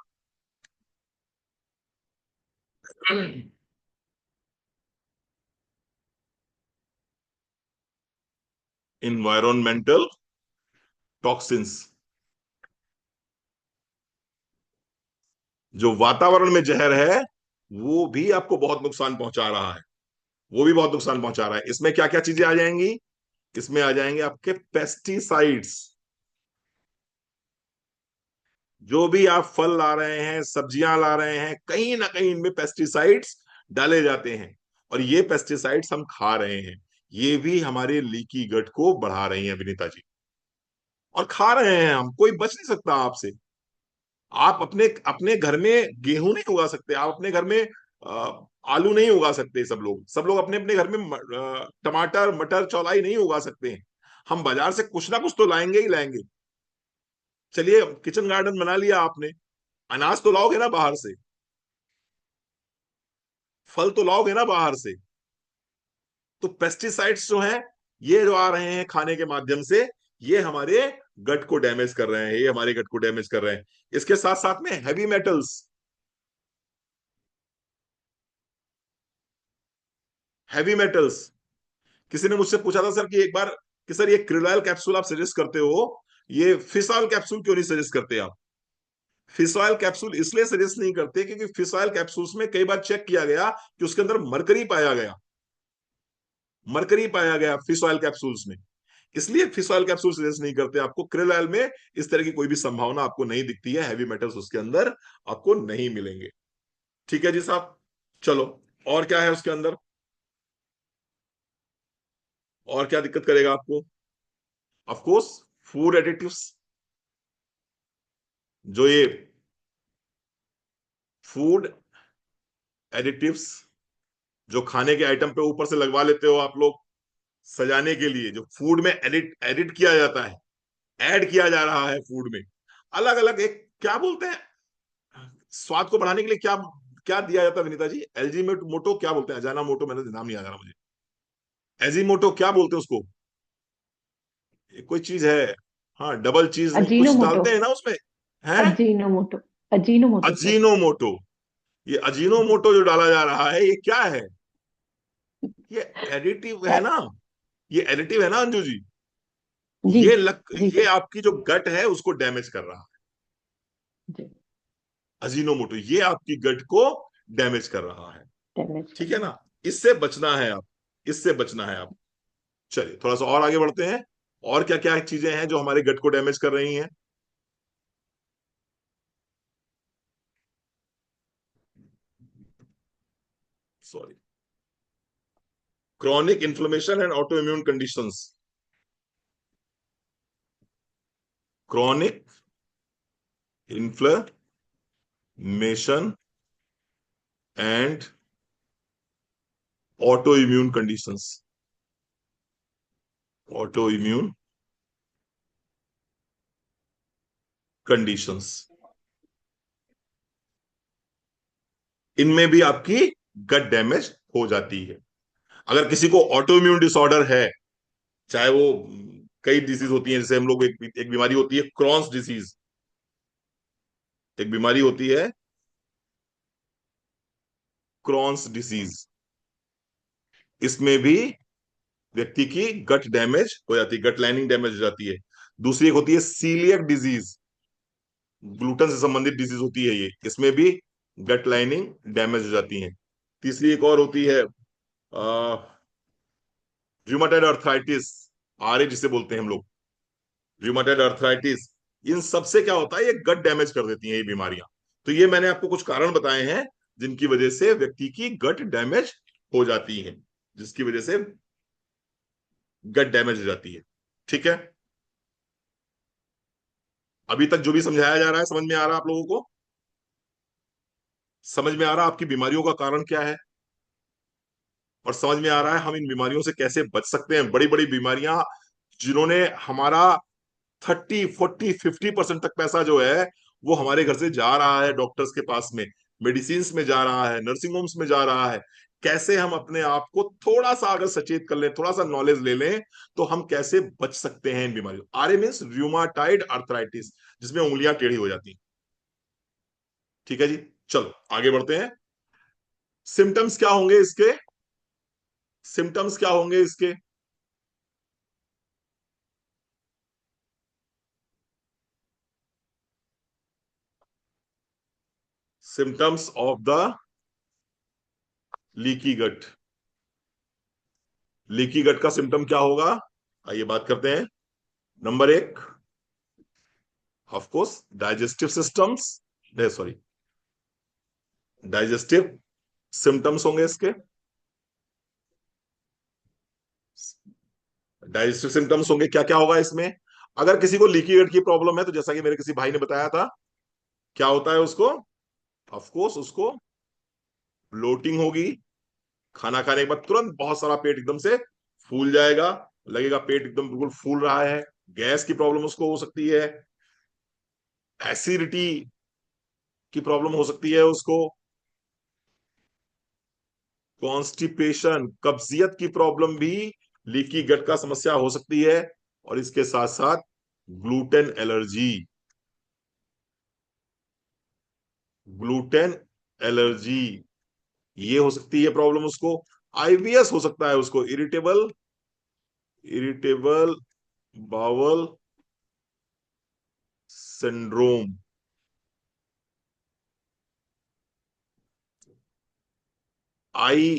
इन्वायरमेंटल टॉक्सिन्स, जो वातावरण में जहर है वो भी आपको बहुत नुकसान पहुंचा रहा है। वो भी बहुत नुकसान पहुंचा रहा है। इसमें क्या क्या चीजें आ जाएंगी? इसमें आ जाएंगे आपके पेस्टिसाइड्स। जो भी आप फल ला रहे हैं, सब्जियां ला रहे हैं, कहीं ना कहीं इनमें पेस्टिसाइड्स डाले जाते हैं। और ये पेस्टिसाइड्स हम खा रहे हैं, ये भी हमारे लीकी गट को बढ़ा रही हैं विनीता जी। और खा रहे हैं हम, कोई बच नहीं सकता आपसे। आप अपने अपने घर में गेहूं नहीं उगा सकते, आप अपने घर में आलू नहीं उगा सकते। सब लोग अपने अपने घर में टमाटर मटर चौलाई नहीं उगा सकते हैं। हम बाजार से कुछ ना कुछ तो लाएंगे ही लाएंगे। चलिए किचन गार्डन बना लिया आपने, अनाज तो लाओगे ना बाहर से, फल तो लाओगे ना बाहर से। तो पेस्टिसाइड्स जो हैं, ये जो आ रहे हैं खाने के माध्यम से, ये हमारे गट को डैमेज कर रहे हैं, ये हमारे गट को डैमेज कर रहे हैं। इसके साथ साथ में हैवी मेटल्स, हैवी मेटल्स। किसी ने मुझसे पूछा था सर कि एक बार कि सर ये क्रिलाइल कैप्सूल आप सजेस्ट करते हो, ये फिश ऑयल कैप्सूल क्यों नहीं सजेस्ट करते आप? फिश ऑयल कैप्सूल इसलिए सजेस्ट नहीं करते क्योंकि फिश ऑयल कैप्सूल्स में कई बार चेक किया गया कि उसके अंदर मरकरी पाया गया, मरकरी पाया गया फिश ऑयल कैप्सूल्स में। इसलिए फिश ऑयल कैप्सूल सजेस्ट नहीं करते आपको। क्रिल ऑयल में इस तरह की कोई भी संभावना आपको नहीं दिखती है, हैवी मेटल्स उसके अंदर आपको नहीं मिलेंगे। ठीक है जी साहब, चलो। और क्या है उसके अंदर, और क्या दिक्कत करेगा आपको? ऑफ कोर्स फूड एडिटिव्स, जो ये फूड एडिटिव्स जो खाने के आइटम पे ऊपर से लगवा लेते हो आप लोग सजाने के लिए, जो फूड में एडिट एडिट किया जाता है, ऐड किया जा रहा है फूड में, अलग अलग एक क्या बोलते हैं, स्वाद को बढ़ाने के लिए क्या क्या दिया जाता है विनीता जी? एलजी मोटो क्या बोलते हैं, अजाना मोटो, मैंने नाम नहीं आ रहा मुझे। एजीमोटो क्या बोलते हैं उसको? कोई चीज है, हाँ डबल चीज नहीं कुछ अजीनोमोटो। डालते हैं ना उसमें, है? Ajinomoto. Ajinomoto sir. Ajinomoto. ये अजीनो मोटो जो डाला जा रहा है ये क्या है? ये एडिटिव है सर। ना, ये एडिटिव है ना अंजू जी? जी। जी ये सर। आपकी जो गट है उसको डैमेज कर रहा है। जी। अजीनोमोटो ये आपकी गट को डैमेज कर रहा है। डैमेज कर ठीक है रहा ना? इससे बचना है आप, इससे बचना है आप। चलिए थोड़ा सा और आगे बढ़ते हैं। और क्या क्या चीजें हैं जो हमारे गट को डैमेज कर रही हैं? Sorry, chronic inflammation and auto immune conditions. Chronic inflammation and auto immune conditions. Auto immune conditions, इनमें भी आपकी गट डैमेज हो जाती है। अगर किसी को ऑटो इम्यून डिसऑर्डर है, चाहे वो कई डिजीज होती है, जैसे हम लोग एक बीमारी होती है क्रॉन्स डिजीज, एक बीमारी होती है क्रॉन्स डिजीज, इसमें भी व्यक्ति की गट डैमेज हो जाती है, गट लाइनिंग डैमेज हो जाती है। दूसरी एक होती है सीलियक डिजीज, ग्लूटन से संबंधित डिजीज होती है ये, इसमें भी गट लाइनिंग डैमेज हो जाती है। तीसरी एक और होती है र्यूमाटॉइड अर्थराइटिस, आरए जिसे बोलते हैं हम लोग, र्यूमाटॉइड अर्थराइटिस। इन सब से क्या होता है, ये गट डैमेज कर देती हैं ये बीमारियां। तो ये मैंने आपको कुछ कारण बताए हैं जिनकी वजह से व्यक्ति की गट डैमेज हो जाती है, जिसकी वजह से गट डैमेज हो जाती है। ठीक है, अभी तक जो भी समझाया जा रहा है समझ में आ रहा है आप लोगों को? समझ में आ रहा है आपकी बीमारियों का कारण क्या है, और समझ में आ रहा है हम इन बीमारियों से कैसे बच सकते हैं? बड़ी बड़ी बीमारियां जिन्होंने हमारा 30 40 50% तक पैसा जो है वो हमारे घर से जा रहा है डॉक्टर्स के पास में, मेडिसिन में जा रहा है, नर्सिंग होम्स में जा रहा है। कैसे हम अपने आप को थोड़ा सा अगर सचेत कर लें, थोड़ा सा नॉलेज ले लें, तो हम कैसे बच सकते हैं इन बीमारियों। आरए मीन्स र्यूमाटाइड अर्थराइटिस, जिसमें उंगलियां टेढ़ी हो जाती हैं। ठीक है जी, चलो आगे बढ़ते हैं। सिम्टम्स क्या होंगे इसके? सिम्टम्स क्या होंगे इसके? Symptoms of the leaky gut. Leaky gut का सिम्टम क्या होगा, आइए बात करते हैं। नंबर एक, of course digestive systems, sorry, digestive symptoms होंगे इसके। डाइजेस्टिव सिम्टम्स होंगे, क्या क्या होगा इसमें? अगर किसी को लीकी गट की प्रॉब्लम है तो जैसा कि मेरे किसी भाई ने बताया था, क्या होता है उसको? ऑफ कोर्स उसको ब्लोटिंग होगी, खाना खाने के बाद तुरंत बहुत सारा पेट एकदम से फूल जाएगा, लगेगा पेट एकदम बिल्कुल फूल रहा है। गैस की प्रॉब्लम उसको हो सकती है, एसिडिटी की प्रॉब्लम हो सकती है उसको, कॉन्स्टिपेशन कब्जियत की प्रॉब्लम भी लीकी गट का समस्या हो सकती है। और इसके साथ साथ ग्लूटेन एलर्जी। ग्लूटेन एलर्जी ये हो सकती है प्रॉब्लम उसको। आईबीएस हो सकता है उसको, इरिटेबल इरिटेबल बावल सिंड्रोम। आई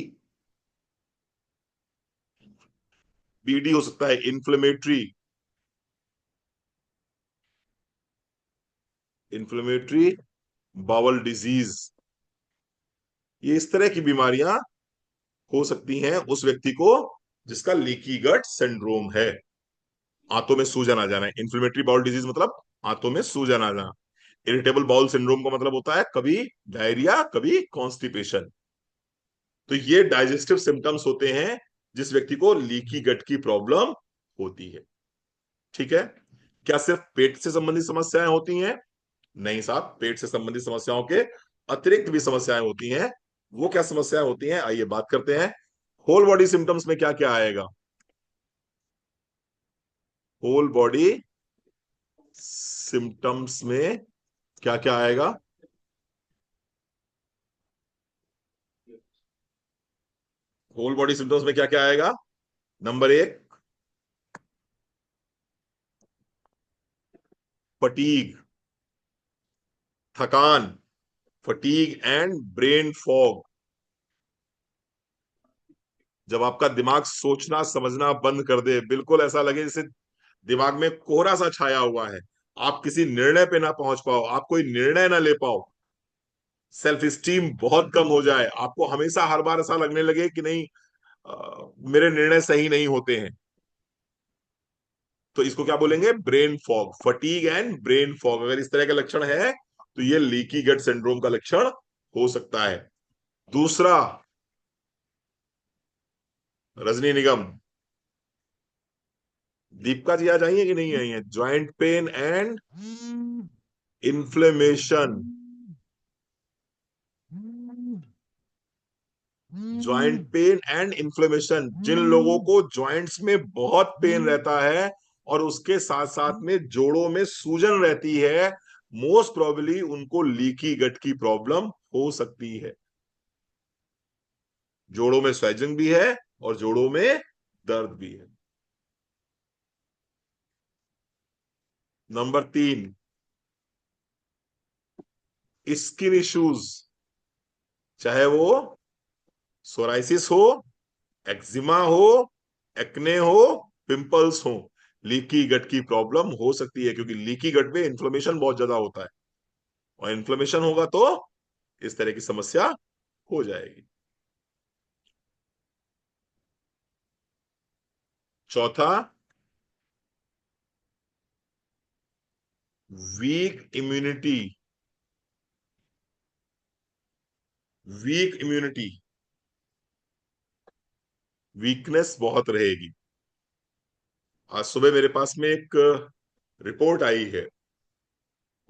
बीडी हो सकता है, इन्फ्लेमेटरी बावल डिजीज। ये इस तरह की बीमारियां हो सकती हैं उस व्यक्ति को जिसका लीकी गट सिंड्रोम है। आंतों में सूजन आ जाना है, इन्फ्लेमेटरी बाउल डिजीज मतलब आंतों में सूजन आ जाना। इरिटेबल बाउल सिंड्रोम का मतलब होता है कभी डायरिया कभी कॉन्स्टिपेशन। तो ये डाइजेस्टिव सिम्टम्स होते हैं जिस व्यक्ति को लीकी गट की प्रॉब्लम होती है। ठीक है। क्या सिर्फ पेट से संबंधित समस्याएं होती हैं? नहीं साहब, पेट से संबंधित समस्याओं के अतिरिक्त भी समस्याएं होती हैं। वो क्या समस्याएं होती हैं, आइए बात करते हैं। होल बॉडी सिम्टम्स में क्या क्या आएगा? होल बॉडी सिम्टम्स में क्या क्या आएगा? होल बॉडी सिम्टम्स में क्या क्या आएगा? नंबर एक, फटीग, थकान, फटीग एंड ब्रेन फॉग। जब आपका दिमाग सोचना समझना बंद कर दे, बिल्कुल ऐसा लगे जैसे दिमाग में कोहरा सा छाया हुआ है, आप किसी निर्णय पे ना पहुंच पाओ, आप कोई निर्णय ना ले पाओ, सेल्फ स्टीम बहुत कम हो जाए, आपको हमेशा हर बार ऐसा लगने लगे कि नहीं मेरे निर्णय सही नहीं होते हैं, तो इसको क्या बोलेंगे? Brain fog, fatigue and brain fog. अगर इस तरह के लक्षण है तो ये लीकी गट सिंड्रोम का लक्षण हो सकता है। दूसरा, रजनी निगम, दीपिका जी आ जाइए कि नहीं आई है? Joint pain and inflammation. Joint pain and inflammation, जिन लोगों को ज्वाइंट्स में बहुत पेन रहता है और उसके साथ साथ में जोड़ों में सूजन रहती है, मोस्ट प्रोबेबली उनको लीकी गट की प्रॉब्लम हो सकती है। जोड़ों में स्वेजिंग भी है और जोड़ों में दर्द भी है। नंबर तीन, स्किन इश्यूज, चाहे वो सोराइसिस हो, एक्जिमा हो, एक्ने हो, पिंपल्स हो, लीकी गट की प्रॉब्लम हो सकती है, क्योंकि लीकी गट में इन्फ्लेमेशन बहुत ज्यादा होता है और इन्फ्लेमेशन होगा तो इस तरह की समस्या हो जाएगी। चौथा, weak immunity. Weak immunity, weakness बहुत रहेगी। आज सुबह मेरे पास में एक रिपोर्ट आई है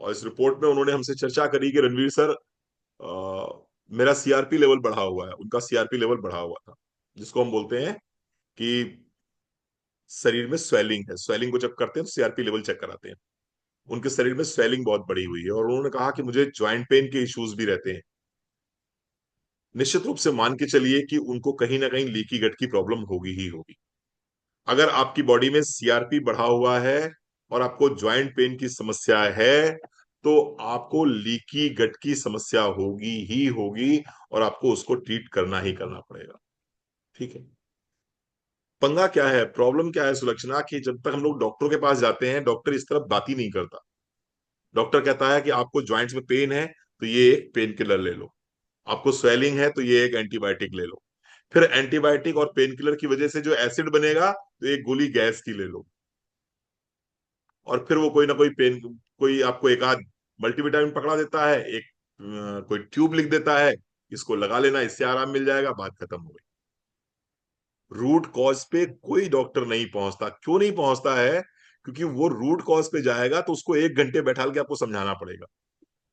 और इस रिपोर्ट में उन्होंने हमसे चर्चा करी कि रणवीर सर, मेरा सीआरपी लेवल बढ़ा हुआ है। उनका सीआरपी लेवल बढ़ा हुआ था, जिसको हम बोलते हैं कि शरीर में स्वेलिंग है। स्वेलिंग को जब करते हैं तो सीआरपी लेवल चेक कराते हैं। उनके शरीर में स्वेलिंग बहुत बढ़ी हुई है और उन्होंने कहा कि मुझे ज्वाइंट पेन के इश्यूज भी रहते हैं। निश्चित रूप से मान के चलिए कि उनको कहीं ना कहीं लीकी गट की प्रॉब्लम होगी ही होगी। अगर आपकी बॉडी में सीआरपी बढ़ा हुआ है और आपको ज्वाइंट पेन की समस्या है, तो आपको लीकी गट की समस्या होगी ही होगी और आपको उसको ट्रीट करना ही करना पड़ेगा। ठीक है। पंगा क्या है, प्रॉब्लम क्या है सुलक्षणा, कि जब तक हम लोग डॉक्टर के पास जाते हैं, डॉक्टर इस तरफ बात ही नहीं करता। डॉक्टर कहता है कि आपको ज्वाइंट्स में पेन है तो ये एक पेन किलर ले लो, आपको स्वेलिंग है तो ये एक एंटीबायोटिक ले लो, फिर एंटीबायोटिक और पेन किलर की वजह से जो एसिड बनेगा तो एक गोली गैस की ले लो, और फिर वो कोई ना कोई पेन, कोई आपको एक आध मल्टीविटामिन पकड़ा देता है, एक कोई ट्यूब लिख देता है, इसको लगा लेना, इससे आराम मिल जाएगा, बात खत्म हो गई। रूट कॉज पे कोई डॉक्टर नहीं पहुंचता। क्यों नहीं पहुंचता है? क्योंकि वो रूट कॉज पे जाएगा तो उसको 1 घंटे बैठा के आपको समझाना पड़ेगा,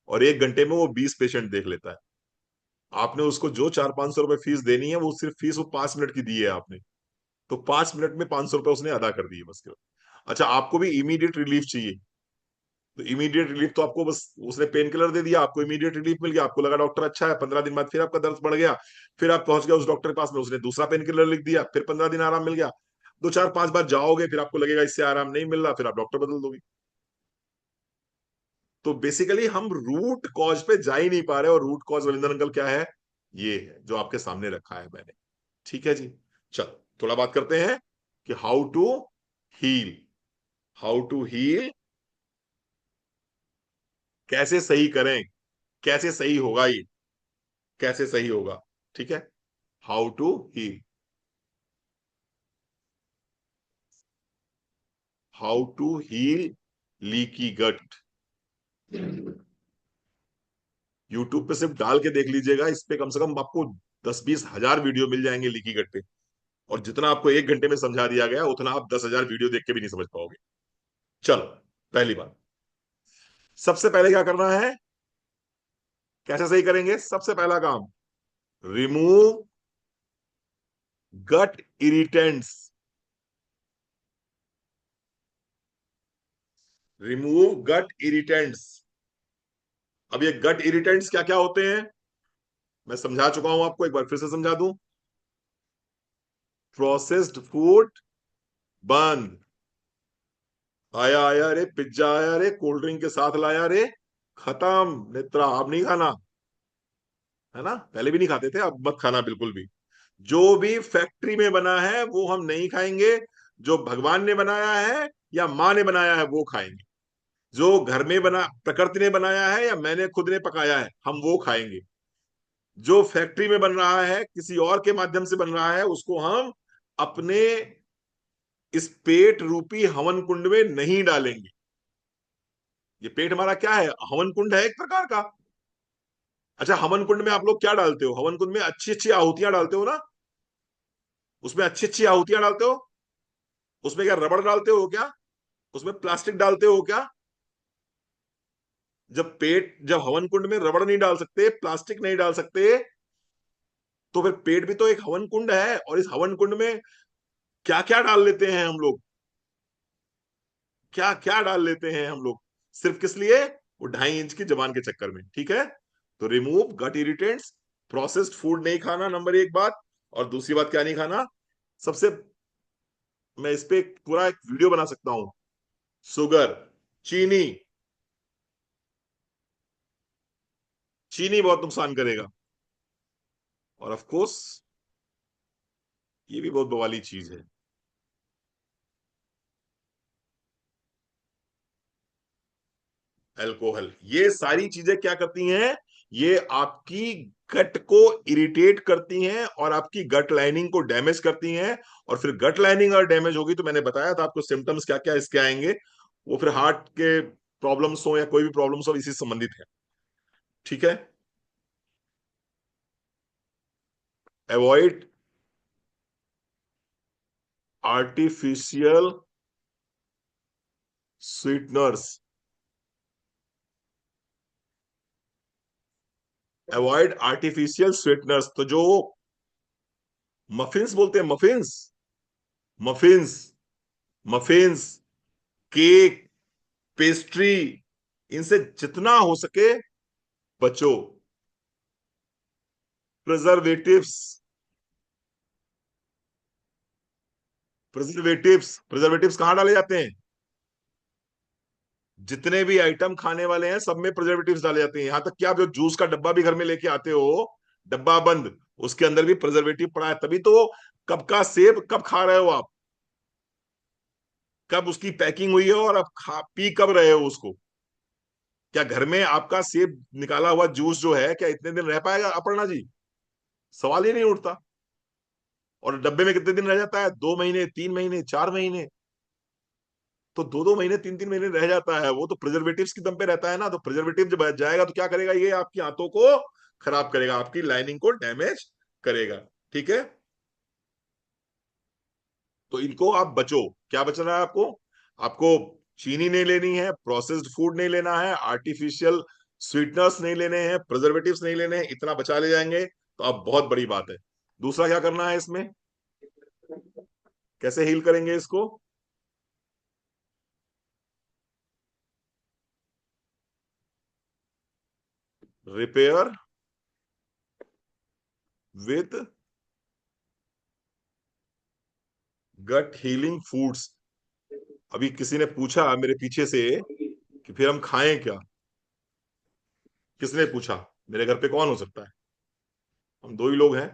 और 1 घंटे में वो 20 पेशेंट देख लेता है। आपने उसको जो 400-500 रुपए फीस देनी है, वो सिर्फ फीस वो 5 मिनट की दी है आपने, तो 5 मिनट में 500 रुपए उसने अदा कर दिए बस केवल। अच्छा, आपको भी इमीडिएट रिलीफ चाहिए, तो इमीडिएट रिलीफ तो आपको बस उसने पेन किलर दे दिया, आपको इमीडिएट रिलीफ मिल गया, आपको लगा डॉक्टर अच्छा है, 15 दिन बाद फिर आपका दर्द बढ़ गया, फिर आप पहुंच गए उस डॉक्टर के पास में, उसने दूसरा पेन किलर लिख दिया, फिर 15 दिन आराम मिल गया। 2 4 5 बार जाओगे, फिर आपको लगेगा इससे आराम नहीं मिल रहा, फिर आप डॉक्टर बदल दोगे। तो बेसिकली हम रूट कॉज पे जा ही नहीं पा रहे, और रूट कॉज वलिंदर अंकल क्या है, ये है जो आपके सामने रखा है मैंने। ठीक है जी। चल, थोड़ा बात करते हैं कि how to heal. How to heal, कैसे सही करें, कैसे सही होगा ये, कैसे सही होगा। ठीक है, how to heal. How to heal leaky gut. YouTube पे सिर्फ डाल के देख लीजिएगा, इस पे कम से कम आपको 10 20 हजार वीडियो मिल जाएंगे लीकी गट पे। और जितना आपको 1 घंटे में समझा दिया गया, उतना आप 10 हजार वीडियो देख के भी नहीं समझ पाओगे। चलो, पहली बात, सबसे पहले क्या करना है, कैसे सही करेंगे, सबसे पहला काम, रिमूव गट इरिटेंट्स। रिमूव गट इरिटेंट्स। अब ये गट इरिटेंट्स क्या क्या होते हैं, मैं समझा चुका हूं आपको, एक बार फिर से समझा दूं। प्रोसेस्ड फूड बंद। आया आया रे पिज्जा, आया रे कोल्ड ड्रिंक के साथ लाया रे, खत्म नेत्रा, अब नहीं खाना, है ना, पहले भी नहीं खाते थे, अब मत खाना बिल्कुल भी। जो भी फैक्ट्री में बना है वो हम नहीं खाएंगे, जो भगवान ने बनाया है या माँ ने बनाया है वो खाएंगे। जो घर में बना, प्रकृति ने बनाया है या मैंने खुद ने पकाया है, हम वो खाएंगे। जो फैक्ट्री में बन रहा है, किसी और के माध्यम से बन रहा है, उसको हम अपने इस पेट रूपी हवन कुंड में नहीं डालेंगे। ये पेट हमारा क्या है, हवन कुंड है एक प्रकार का। अच्छा, हवन कुंड में आप लोग क्या डालते हो, हवन कुंड में अच्छी अच्छी आहुतियां डालते हो ना, उसमें अच्छी अच्छी आहुतियां डालते हो, उसमें क्या रबड़ डालते हो क्या, उसमें प्लास्टिक डालते हो क्या। जब हवन कुंड में रबड़ नहीं डाल सकते, प्लास्टिक नहीं डाल सकते, तो फिर पेट भी तो एक हवन कुंड है, और इस हवन कुंड में क्या क्या डाल लेते हैं हम लोग, क्या क्या डाल लेते हैं हम लोग, सिर्फ किस लिए, वो 2.5 इंच की जबान के चक्कर में। ठीक है, तो रिमूव गट इरिटेंट्स, प्रोसेस्ड फूड नहीं खाना, नंबर एक बात। और दूसरी बात क्या नहीं खाना, सबसे, मैं इस पे पूरा एक वीडियो बना सकता हूं, शुगर, चीनी। चीनी बहुत नुकसान करेगा, और ऑफ कोर्स ये भी बहुत बवाली चीज है, अल्कोहल। ये सारी चीजें क्या करती हैं, ये आपकी गट को इरिटेट करती हैं और आपकी गट लाइनिंग को डैमेज करती हैं। और फिर गट लाइनिंग अगर डैमेज होगी, तो मैंने बताया था आपको सिम्टम्स क्या क्या इसके आएंगे, वो फिर हार्ट के प्रॉब्लम्स हो या कोई भी प्रॉब्लम्स हो, इसी से संबंधित है। ठीक है, avoid artificial sweeteners. Avoid artificial sweeteners, तो जो मफिन्स बोलते हैं, muffins, muffins, muffins, cake, pastry, इनसे जितना हो सके बचो। प्रिजर्वेटिव्स, प्रिजर्वेटिव्स, प्रिजर्वेटिव्स कहाँ डाले जाते हैं, जितने भी आइटम खाने वाले हैं सब में प्रिजर्वेटिव्स डाले जाते हैं। यहां तक कि आप जो जूस का डब्बा भी घर में लेके आते हो, डब्बा बंद, उसके अंदर भी प्रिजर्वेटिव पड़ा है, तभी तो कब का सेब कब खा रहे हो आप, कब उसकी पैकिंग हुई है और आप खा पी कब रहे हो उसको। क्या घर में आपका सेब निकाला हुआ जूस जो है, क्या इतने दिन रह पाएगा अपर्णा जी, सवाल ही नहीं उठता। और डब्बे में कितने दिन रह जाता है, 2 महीने, 3 महीने, 4 महीने, तो 2 2 महीने, 3 3 महीने रह जाता है, वो तो प्रिजर्वेटिव्स की दम पे रहता है ना। तो प्रिजर्वेटिव जब जाएगा तो क्या करेगा, ये आपकी आंतों को खराब करेगा, आपकी लाइनिंग को डैमेज करेगा। ठीक है, तो इनको आप बचो। क्या बचना है आपको, आपको चीनी नहीं लेनी है, प्रोसेस्ड फूड नहीं लेना है, आर्टिफिशियल स्वीटनर्स नहीं लेने हैं, प्रिजर्वेटिव्स नहीं लेने हैं, इतना बचा ले जाएंगे तो आप, बहुत बड़ी बात है। दूसरा क्या करना है इसमें, कैसे हील करेंगे इसको, repair with gut healing foods. अभी किसी ने पूछा मेरे पीछे से कि फिर हम खाएं क्या। किसने पूछा? मेरे घर पे कौन हो सकता है? हम दो ही लोग हैं।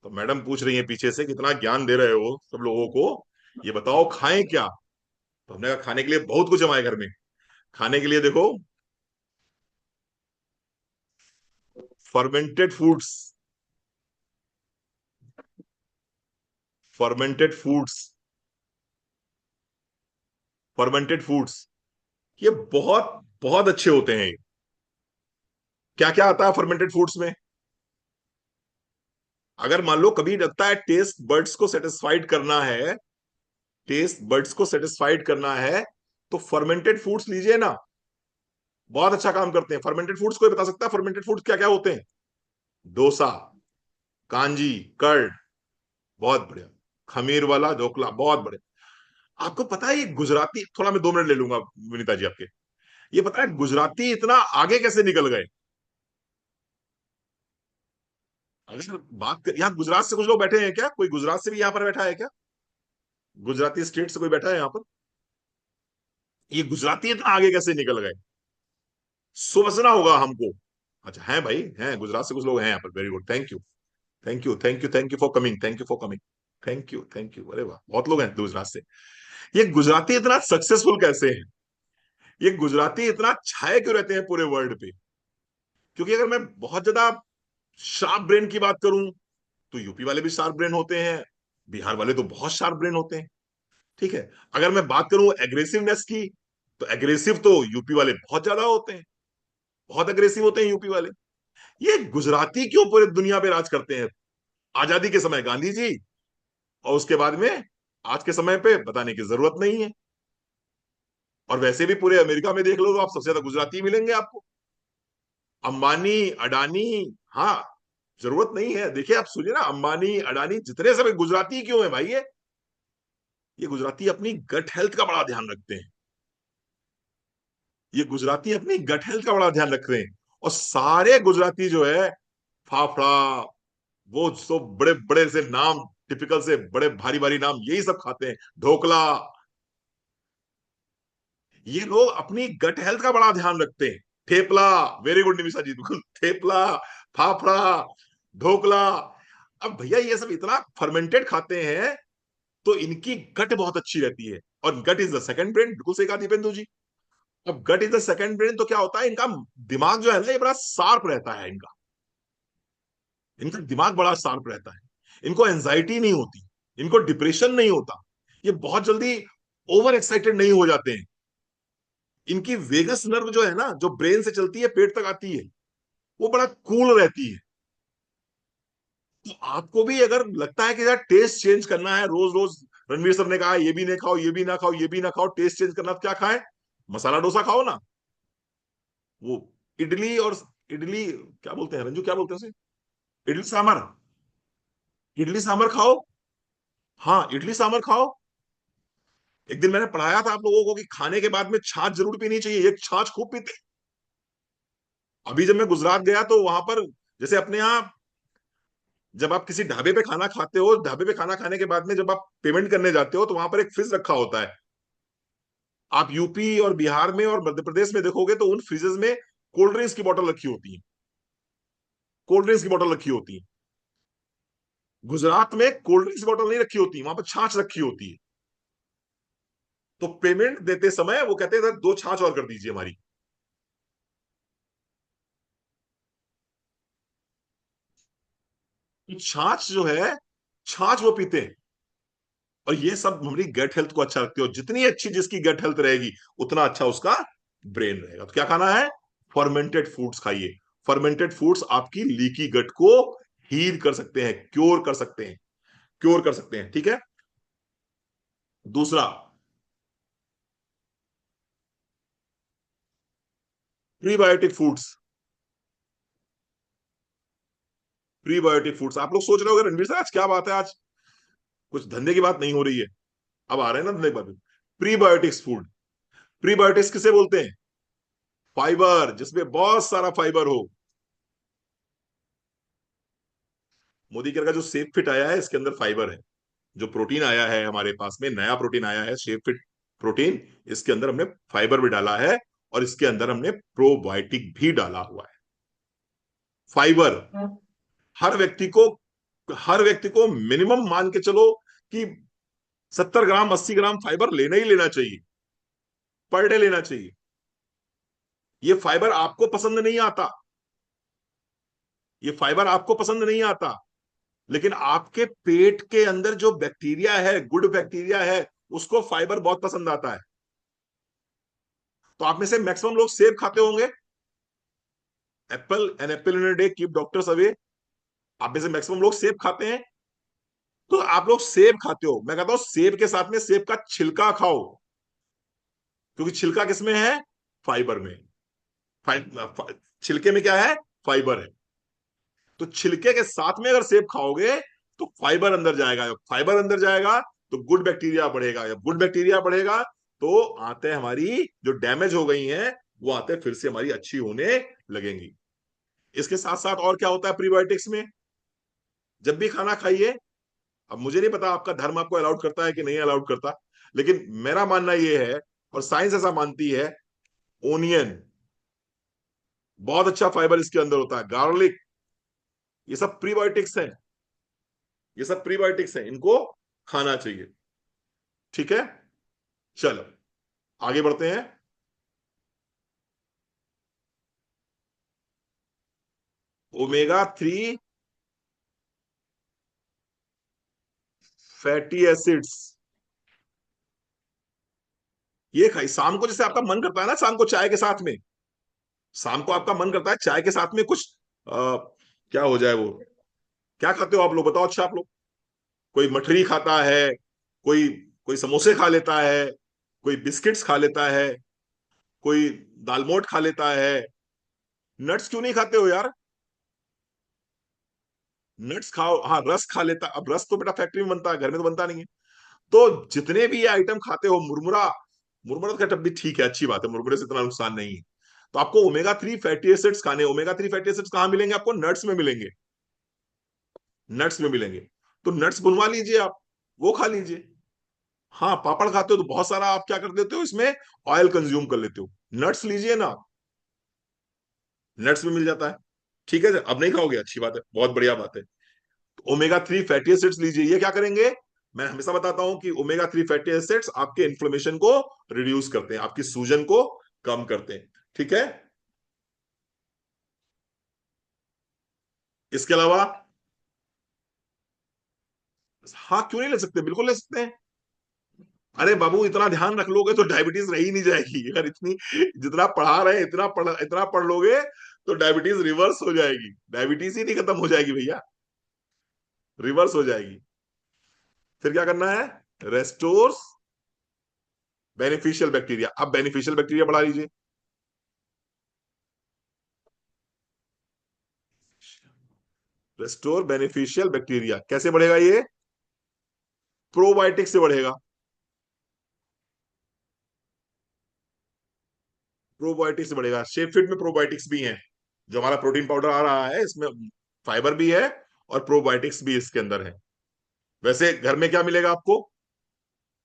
तो मैडम पूछ रही है पीछे से, कितना ज्ञान दे रहे हो सब लोगों को, ये बताओ खाएं क्या। तो हमने कहा खाने के लिए बहुत कुछ है हमारे घर में। खाने के लिए देखो, fermented foods. Fermented foods. Fermented foods ये बहुत बहुत अच्छे होते हैं। क्या क्या आता है फर्मेंटेड फूड्स में? अगर मान लो कभी लगता है टेस्ट बर्ड्स को सेटिस्फाइड करना है, टेस्ट बर्ड्स को सेटिस्फाइड करना है, तो फर्मेंटेड फूड्स लीजिए ना, बहुत अच्छा काम करते हैं। फर्मेंटेड फूड्स कोई बता सकता है फर्मेंटेड फूड्स क्या क्या होते हैं? डोसा, कांजी, कर्ड, बहुत बढ़िया। खमीर वाला ढोकला, बहुत बढ़िया। आपको पता है ये गुजराती, थोड़ा मैं 2 मिनट ले लूंगा विनीता जी आपके, ये पता है गुजराती इतना आगे कैसे निकल गए? अगर बात कर, यहाँ गुजरात से कुछ लोग बैठे हैं क्या? कोई गुजरात से भी यहाँ पर बैठा है क्या? गुजराती स्टेट से कोई बैठा है यहाँ पर? ये गुजराती इतना आगे कैसे निकल गए? सोचना होगा हमको। अच्छा है भाई, हैं गुजरात से कुछ लोग हैं यहाँ पर, very good, thank you. Thank you, thank you, thank you for coming, thank you for coming. Thank you, thank you, अरे वाह, बहुत लोग हैं गुजरात से। ये गुजराती इतना सक्सेसफुल कैसे हैं? ये गुजराती इतना छाए क्यों रहते हैं पूरे वर्ल्ड पे? क्योंकि अगर मैं बहुत ज्यादा शार्प ब्रेन की बात करूं, तो यूपी वाले भी शार्प ब्रेन होते हैं, बिहार वाले तो बहुत शार्प ब्रेन होते हैं। ठीक है। अगर मैं बात करूं एग्रेसिवनेस की, तो एग्रेसिव तो यूपी वाले बहुत ज्यादा होते हैं, बहुत अग्रेसिव होते हैं यूपी वाले। ये गुजराती क्यों पूरे दुनिया पे राज करते हैं? आजादी के समय गांधी जी, और उसके बाद में आज के समय पे बताने की जरूरत नहीं है। और वैसे भी पूरे अमेरिका में देख लो तो आप सबसे ज्यादा गुजराती मिलेंगे आपको। अंबानी, अडानी, हाँ, जरूरत नहीं है। देखिए आप सुनिए ना, अंबानी, अडानी जितने सब गुजराती क्यों है भाई? ये गुजराती अपनी गट हेल्थ का बड़ा ध्यान रखते हैं। ये गुजराती अपनी गट हेल्थ का बड़ा ध्यान रख रहे हैं। और सारे गुजराती जो है, फाफड़ा, वो सब बड़े बड़े से नाम, टिपिकल से बड़े भारी भारी नाम, यही सब खाते हैं। ढोकला, ये लोग अपनी गट हेल्थ का बड़ा ध्यान रखते हैं। थेपला, वेरी गुड निमिषा जी, बिल्कुल, थेपला, फाफड़ा, ढोकला। अब भैया ये सब इतना फर्मेंटेड खाते हैं, तो इनकी गट बहुत अच्छी रहती है। और गट इज द सेकंड ब्रेन, बिल्कुल सही कहा दीपेंदु जी। अब गट इज द सेकंड ब्रेन, तो क्या होता है, इनका दिमाग जो है ना, ये बड़ा शार्प रहता है इनका। इनका दिमाग बड़ा शार्प रहता है। इनको एंजाइटी नहीं होती, इनको डिप्रेशन नहीं होता, ये बहुत जल्दी ओवर एक्साइटेड नहीं हो जाते हैं। इनकी वेगस नर्व जो है ना, जो ब्रेन से चलती है पेट तक आती है, वो बड़ा कूल रहती है। तो आपको भी अगर लगता है कि यार टेस्ट चेंज करना है रोज रोज, रणवीर सर ने कहा ये भी नहीं खाओ, ये भी ना खाओ, ये भी ना खाओ, टेस्ट चेंज करना, तो क्या खाएं? मसाला डोसा खाओ ना। वो इडली, और इडली क्या बोलते हैं रंजू, क्या बोलते हैं उसे? इडली सांभर। इडली सांभर खाओ। हाँ, इडली सांभर खाओ। एक दिन मैंने पढ़ाया था आप लोगों को कि खाने के बाद में छाछ जरूर पीनी चाहिए, एक छाछ खूब पीते। अभी जब मैं गुजरात गया तो वहां पर, जैसे अपने यहाँ, जब आप किसी ढाबे पे खाना खाते हो, ढाबे पे खाना खाने के बाद में जब आप पेमेंट करने जाते हो, तो वहां पर एक फ्रिज रखा होता है। आप यूपी और बिहार में और मध्य प्रदेश में देखोगे तो उन फ्रिजेस में कोल्ड ड्रिंक्स की बोतल रखी होती है। कोल्ड ड्रिंक्स की बोतल रखी होती है। गुजरात में कोल्ड ड्रिंक्स की बोतल नहीं रखी होती, वहां पर छाछ रखी होती है। तो पेमेंट देते समय वो कहते हैं 2 छाछ और कर दीजिए हमारी। तो छाछ जो है, छाछ वो पीते हैं। और ये सब हमारी गट हेल्थ को अच्छा रखती है, और जितनी अच्छी जिसकी गट हेल्थ रहेगी, उतना अच्छा उसका ब्रेन रहेगा। तो क्या खाना है? फर्मेंटेड फूड्स खाइए। फर्मेंटेड फूड्स आपकी लीकी गट को हील कर सकते हैं, क्योर कर सकते हैं, क्योर कर सकते हैं। ठीक है। दूसरा, प्रीबायोटिक फूड्स। प्रीबायोटिक फूड्स, आप लोग सोच रहे हो रणवीर सर आज क्या बात है, आज कुछ धंधे की बात नहीं हो रही है। अब आ रहे हैं ना धंधे की बात। Prebiotics food. प्रीबायोटिक्स किसे बोलते हैं? फाइबर, जिसमें बहुत सारा फाइबर हो। मोदी केयर का जो सेफ फिट आया है, इसके अंदर फाइबर है। जो प्रोटीन आया है हमारे पास में, नया प्रोटीन आया है शेप फिट प्रोटीन, इसके अंदर हमने फाइबर भी डाला है, और इसके अंदर हमने प्रोबायोटिक भी डाला हुआ है। फाइबर हर व्यक्ति को हर व्यक्ति को मिनिमम मान के चलो कि 70 ग्राम 80 ग्राम फाइबर लेना ही लेना चाहिए, पर डे लेना चाहिए। ये फाइबर आपको पसंद नहीं आता, ये फाइबर आपको पसंद नहीं आता, लेकिन आपके पेट के अंदर जो बैक्टीरिया है, गुड बैक्टीरिया है, उसको फाइबर बहुत पसंद आता है। तो आप में से मैक्सिमम लोग सेब खाते होंगे। Apple in a day keep doctors away. आप में से मैक्सिमम लोग सेब खाते हैं। तो आप लोग सेब खाते हो, मैं कहता हूं सेब के साथ में सेब का छिलका खाओ, क्योंकि छिलका किसमें है? फाइबर में। छिलके में क्या है? फाइबर है। तो छिलके के साथ में अगर सेब खाओगे तो फाइबर अंदर जाएगा, जब फाइबर अंदर जाएगा तो गुड बैक्टीरिया बढ़ेगा, जब गुड बैक्टीरिया बढ़ेगा तो आते हमारी जो डैमेज हो गई हैं वो आते फिर से हमारी अच्छी होने लगेंगी। इसके साथ साथ और क्या होता है प्रीबायोटिक्स में? जब भी खाना खाइए, अब मुझे नहीं पता आपका धर्म आपको अलाउड करता है कि नहीं अलाउड करता, लेकिन मेरा मानना यह है, और साइंस ऐसा मानती है, ओनियन बहुत अच्छा फाइबर इसके अंदर होता है, गार्लिक, ये सब प्रीबायोटिक्स है, ये सब प्रीबायोटिक्स है, इनको खाना चाहिए। ठीक है, चलो आगे बढ़ते हैं। ओमेगा 3 फैटी एसिड्स, ये खाई शाम को, जैसे आपका मन करता है ना शाम को चाय के साथ में, शाम को आपका मन करता है चाय के साथ में कुछ क्या हो जाए वो, क्या खाते हो आप लोग बताओ? अच्छा आप लोग, कोई मठरी खाता है, कोई कोई समोसे खा लेता है, कोई बिस्किट्स खा लेता है, कोई दालमोट खा लेता है। नट्स क्यों नहीं खाते हो यार? नट्स खाओ। हाँ, रस खा लेता, अब रस तो बेटा फैक्ट्री में बनता है, घर में तो बनता नहीं है। तो जितने भी ये आइटम खाते हो, मुरमुरा, मुरमुरा तो खैर भी ठीक है, अच्छी बात है, मुरमुरे से इतना नुकसान नहीं है। तो आपको ओमेगा 3 फैटी एसिड्स खाने, ओमेगा 3 फैटी एसिड्स कहाँ मिलेंगे आपको? नट्स में मिलेंगे, नट्स में मिलेंगे। तो नट्स बुनवा लीजिए आप, वो खा लीजिए। हाँ, पापड़ खाते हो तो बहुत सारा आप क्या कर देते हो, इसमें ऑयल कंज्यूम कर लेते हो, नट्स लीजिए ना, नट्स में मिल जाता है। ठीक है, अब नहीं खाओगे, अच्छी बात है, बहुत बढ़िया बात है। तो ओमेगा 3 फैटी एसिड्स लीजिए, ये क्या करेंगे? मैं हमेशा बताता हूं कि ओमेगा 3 फैटी एसिड्स आपके इन्फ्लेमेशन को रिड्यूस करते हैं, आपकी सूजन को कम करते हैं। ठीक है, इसके अलावा, हाँ क्यों नहीं ले सकते, बिल्कुल ले सकते हैं। अरे बाबू, इतना ध्यान रख लोगे तो डायबिटीज रही नहीं जाएगी, अगर इतनी जितना पढ़ा रहे हैं इतना पढ़ लोगे तो डायबिटीज रिवर्स हो जाएगी, डायबिटीज ही नहीं खत्म हो जाएगी भैया, रिवर्स हो जाएगी। फिर क्या करना है? रेस्टोर्स बेनिफिशियल बैक्टीरिया, अब बेनिफिशियल बैक्टीरिया बढ़ा लीजिए। रेस्टोर बेनिफिशियल बैक्टीरिया कैसे बढ़ेगा ये? प्रोबायोटिक से बढ़ेगा, प्रोबायोटिक से बढ़ेगा। शेपफिट में प्रोबायोटिक्स भी हैं, जो हमारा प्रोटीन पाउडर आ रहा है इसमें फाइबर भी है और प्रोबायोटिक्स भी इसके अंदर है। वैसे घर में क्या मिलेगा आपको?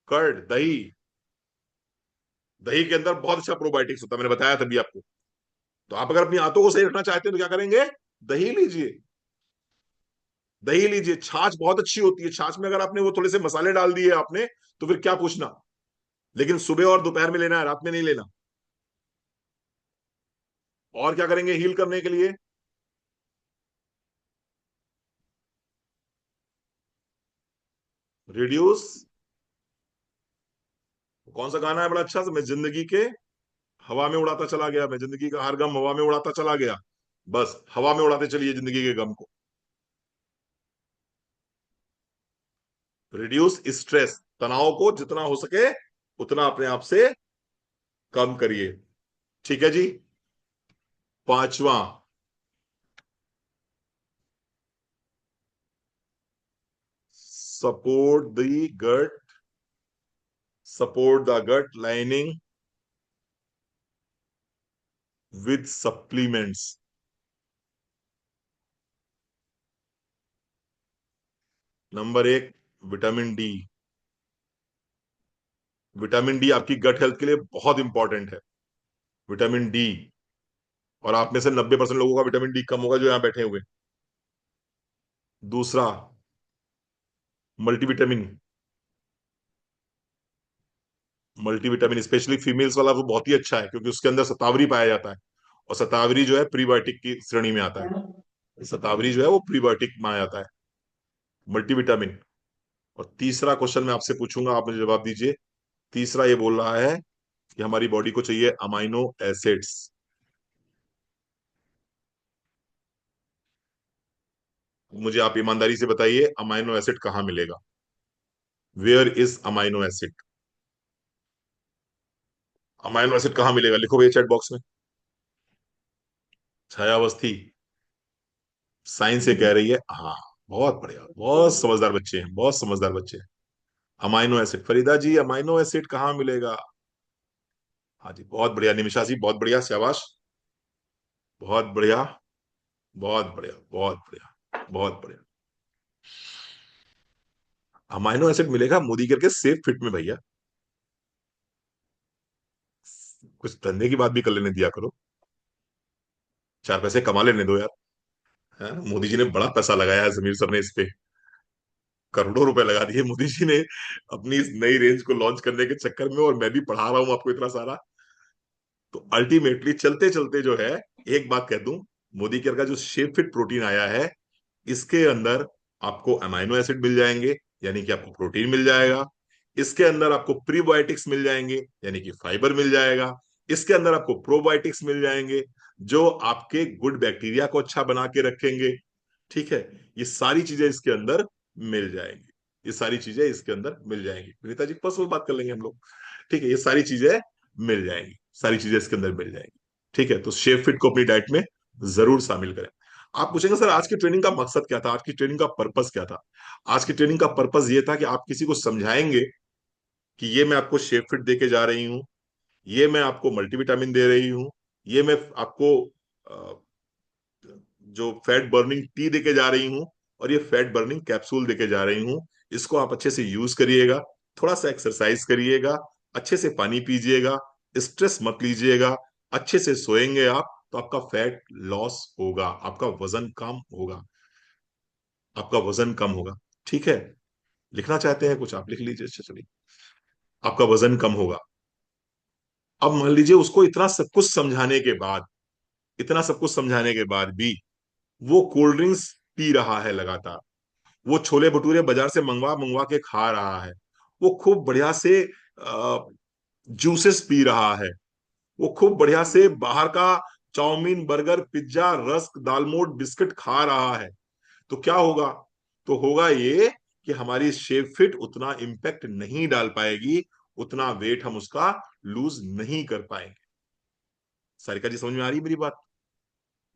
कर्ड, दही, दही के अंदर बहुत अच्छा प्रोबायोटिक्स होता है, मैंने बताया तभी आपको। तो आप अगर अपनी आंतों को सही रखना चाहते हैं तो क्या करेंगे? दही लीजिए, दही लीजिए। छाछ बहुत अच्छी होती है, छाछ में अगर आपने वो थोड़े से मसाले डाल दिए आपने तो फिर क्या पूछना, लेकिन सुबह और दोपहर में लेना है, रात में नहीं लेना। और क्या करेंगे हील करने के लिए? रिड्यूस, कौन सा गाना है बड़ा अच्छा सा, मैं जिंदगी के हवा में उड़ाता चला गया, मैं जिंदगी का हर गम हवा में उड़ाता चला गया। बस हवा में उड़ाते चलिए जिंदगी के गम को। रिड्यूस स्ट्रेस, तनाव को जितना हो सके उतना अपने आप से कम करिए। ठीक है जी। पांचवा, support the gut, support the gut lining with supplements. Number एक, विटामिन डी। विटामिन डी आपकी गट हेल्थ के लिए बहुत इंपॉर्टेंट है, विटामिन डी। और आप में से 90% लोगों का विटामिन डी कम होगा जो यहां बैठे हुए। दूसरा, मल्टीविटामिन। मल्टीविटामिन स्पेशली फीमेल्स वाला वो बहुत ही अच्छा है, क्योंकि उसके अंदर शतावरी पाया जाता है, और शतावरी जो है प्रीबायोटिक की श्रेणी में आता है। शतावरी जो है वो प्रीबायोटिक में आता है, मल्टीविटामिन। और तीसरा क्वेश्चन मैं आपसे पूछूंगा, आप मुझे जवाब दीजिए। तीसरा ये बोल रहा है कि हमारी बॉडी को चाहिए अमाइनो एसिड्स। मुझे आप ईमानदारी से बताइए, अमाइनो एसिड कहाँ मिलेगा? Where is amino acid? Amino acid कहाँ मिलेगा? लिखो भैया चैट बॉक्स में। छायावस्थी साइंस ये कह रही है हाँ। बहुत बढ़िया, बहुत समझदार बच्चे हैं, बहुत समझदार बच्चे हैं। अमाइनो एसिड, फरीदा जी अमाइनो एसिड कहाँ मिलेगा? हाँ जी, बहुत बढ़िया निमिषा जी, बहुत बढ़िया, शाबाश। बहुत बढ़िया, बहुत बढ़िया, बहुत बढ़िया, बहुत बढ़िया। अमाइनो एसिड मिलेगा मोदी करके सेफ फिट में भैया। कुछ धंधे की बात भी कर लेने दिया करो, चार पैसे कमा लेने दो यार। है ना? मोदी जी ने बड़ा पैसा लगाया है जमीर सर ने इस पे, करोड़ों रुपए लगा दिए मोदी जी ने अपनी इस नई रेंज को लॉन्च करने के चक्कर में, और मैं भी पढ़ा रहा हूं आपको इतना सारा। तो अल्टीमेटली चलते चलते जो है, एक बात कह दूं, मोदी केयर का जो शेप फिट प्रोटीन आया है, इसके अंदर आपको अमाइनो एसिड मिल जाएंगे, यानी कि आपको प्रोटीन मिल जाएगा। इसके अंदर आपको प्रीबायोटिक्स मिल जाएंगे, यानी कि फाइबर मिल जाएगा। इसके अंदर आपको प्रोबायोटिक्स मिल जाएंगे, जो आपके गुड बैक्टीरिया को अच्छा बना के रखेंगे। ठीक है, ये सारी चीजें इसके अंदर मिल जाएंगी। ये सारी चीजें इसके अंदर मिल जाएंगी, नेताजी पर्सनल बात कर लेंगे हम लोग। ठीक है, ये सारी चीजें मिल जाएंगी, सारी चीजें इसके अंदर मिल जाएंगी। ठीक है, तो शेफ फिट को अपनी डाइट में जरूर शामिल करें। आप पूछेंगे सर आज की ट्रेनिंग का मकसद क्या था, आज की ट्रेनिंग का पर्पस क्या था? आज की ट्रेनिंग का पर्पस ये था कि आप किसी को समझाएंगे कि ये मैं आपको शेप फिट दे के जा रही हूँ, ये मैं आपको मल्टीविटामिन दे रही हूँ, ये मैं आपको जो फैट बर्निंग टी देके जा रही हूँ, और ये फैट बर्निंग कैप्सूल देके जा रही हूँ। इसको आप अच्छे से यूज करिएगा, थोड़ा सा एक्सरसाइज करिएगा, अच्छे से पानी पीजिएगा, स्ट्रेस मत लीजिएगा, अच्छे से सोएंगे आप तो आपका फैट लॉस होगा, आपका वजन कम होगा, आपका वजन कम होगा। ठीक है, लिखना चाहते हैं कुछ आप लिख लीजिए, अच्छा चलिए। आपका वजन कम होगा। अब मान लीजिए उसको इतना सब कुछ समझाने के बाद, इतना सब कुछ समझाने के बाद भी वो कोल्ड ड्रिंक्स पी रहा है लगातार, वो छोले भटूरे बाजार से मंगवा मंगवा के खा रहा है, वो खूब बढ़िया से जूसेस पी रहा है, वो खूब बढ़िया से बाहर का चाउमीन बर्गर पिज्जा रस्क दालमोट बिस्किट खा रहा है, तो क्या होगा? तो होगा ये कि हमारी शेप फिट उतना इंपैक्ट नहीं डाल पाएगी, उतना वेट हम उसका लूज नहीं कर पाएंगे। सारिका जी समझ में आ रही है मेरी बात?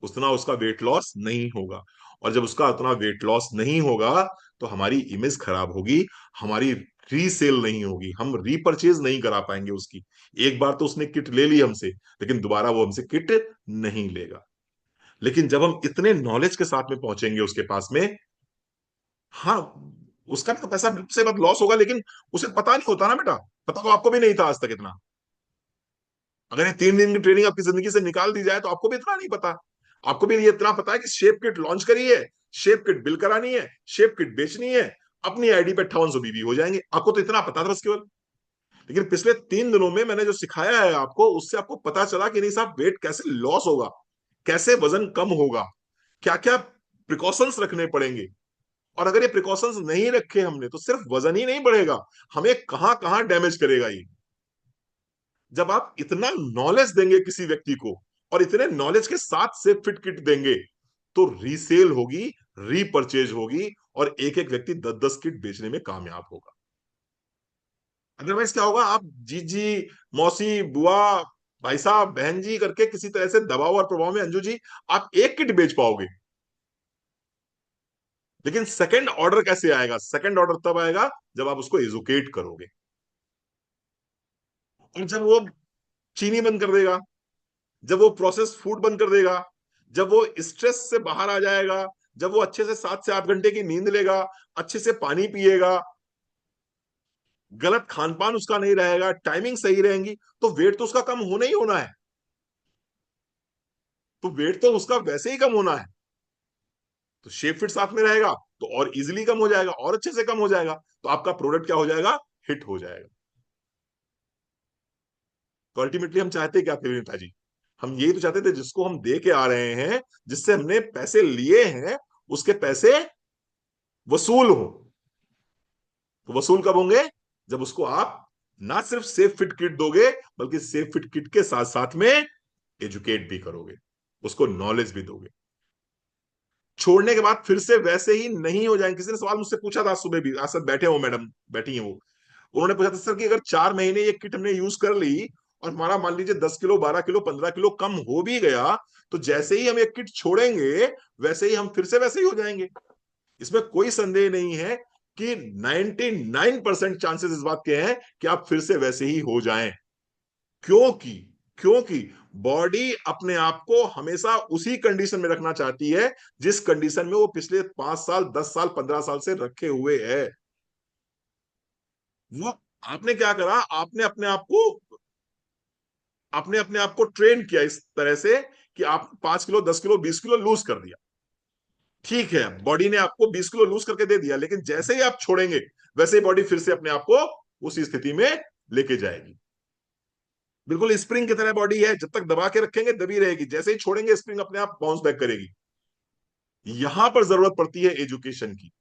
उतना उसका वेट लॉस नहीं होगा, और जब उसका उतना वेट लॉस नहीं होगा तो हमारी इमेज खराब होगी, हमारी रीसेल नहीं होगी, हम रीपरचेज नहीं करा पाएंगे उसकी। एक बार तो उसने किट ले ली हमसे, लेकिन दोबारा वो हमसे किट नहीं लेगा। लेकिन जब हम इतने नॉलेज के साथ में पहुंचेंगे उसके पास में, हाँ, उसका भी तो पैसा से बाद लॉस होगा, लेकिन उसे पता नहीं होता ना बेटा, पता तो आपको भी नहीं था आज तक इतना। अगर ये 3 दिन की ट्रेनिंग आपकी जिंदगी से निकाल दी जाए तो आपको भी इतना नहीं पता। आपको भी ये इतना पता है कि शेप किट लॉन्च करी है, शेप किट बिल करानी है, शेप किट बेचनी है, अपनी आईडी पे 5800 बीबी हो जाएंगे, आपको तो इतना पता था बस केवल। लेकिन पिछले 3 दिनों में मैंने जो सिखाया है आपको, उससे आपको पता चला कि नहीं साहब, वेट कैसे लॉस होगा, कैसे वजन कम होगा, क्या क्या प्रिकॉशंस रखने पड़ेंगे। और अगर ये प्रिकॉशंस नहीं रखे हमने तो सिर्फ वजन ही नहीं बढ़ेगा, हमें कहां कहां डैमेज करेगा ये। जब आप इतना नॉलेज देंगे किसी व्यक्ति को, और इतने नॉलेज के साथ से फिट किट देंगे, तो रीसेल होगी, रीपरचेज होगी, और एक एक व्यक्ति 10-10 किट बेचने में कामयाब होगा। अदरवाइज क्या होगा? आप जीजी मौसी बुआ भाई साहब बहन जी करके किसी तरह से दबाव और प्रभाव में, अंजू जी, आप एक किट बेच पाओगे, लेकिन सेकंड ऑर्डर कैसे आएगा? सेकंड ऑर्डर तब आएगा जब आप उसको एजुकेट करोगे। और जब वो चीनी बंद कर देगा, जब वो प्रोसेस फूड बंद कर देगा, जब वो स्ट्रेस से बाहर आ जाएगा, जब वो अच्छे से 7 से 8 घंटे की नींद लेगा, अच्छे से पानी पिएगा, गलत खान पान उसका नहीं रहेगा, टाइमिंग सही रहेंगी, तो वेट तो उसका कम होना ही होना है। तो वेट तो उसका वैसे ही कम होना है। तो शेप फिट साथ में रहेगा तो और इजीली कम हो जाएगा, और अच्छे से कम हो जाएगा, तो आपका प्रोडक्ट क्या हो जाएगा, हिट हो जाएगा। तो अल्टीमेटली हम चाहते क्या थे विनीता जी, हम यही तो चाहते थे जिसको हम दे के आ रहे हैं, जिससे हमने पैसे लिए हैं, उसके पैसे वसूल हो। तो वसूल कब होंगे, जब उसको आप ना सिर्फ सेफ फिट किट दोगे, बल्कि सेफ फिट किट के साथ साथ में एजुकेट भी करोगे, उसको नॉलेज भी दोगे। छोड़ने के बाद फिर से वैसे ही नहीं हो जाएंगे। किसी ने सवाल मुझसे पूछा था, आज सुबह भी, आज सब बैठे हो मैडम बैठी हैं वो, उन्होंने पूछा था सर कि अगर 4 महीने ये किट हमने यूज कर ली और हमारा मान लीजिए 10 किलो 12 किलो 15 किलो कम हो भी गया, तो जैसे ही हम एक किट छोड़ेंगे वैसे ही हम फिर से वैसे ही हो जाएंगे। इसमें कोई संदेह नहीं है कि 99% चांसेस इस बात के हैं कि आप फिर से वैसे ही हो जाएं। क्योंकि क्योंकि बॉडी अपने आप को हमेशा उसी कंडीशन में रखना चाहती है जिस कंडीशन में वो पिछले 5 साल 10 साल 15 साल से रखे हुए है। वो आपने क्या करा, आपने अपने आप को ट्रेन किया इस तरह से कि आप 5 किलो 10 किलो 20 किलो लूज कर दिया। ठीक है, बॉडी ने आपको 20 किलो लूज करके दे दिया, लेकिन जैसे ही आप छोड़ेंगे वैसे ही बॉडी फिर से अपने आप को उसी स्थिति में लेके जाएगी। बिल्कुल स्प्रिंग की तरह बॉडी है, जब तक दबा के रखेंगे दबी रहेगी, जैसे ही छोड़ेंगे स्प्रिंग अपने आप बाउंस बैक करेगी। यहां पर जरूरत पड़ती है एजुकेशन की,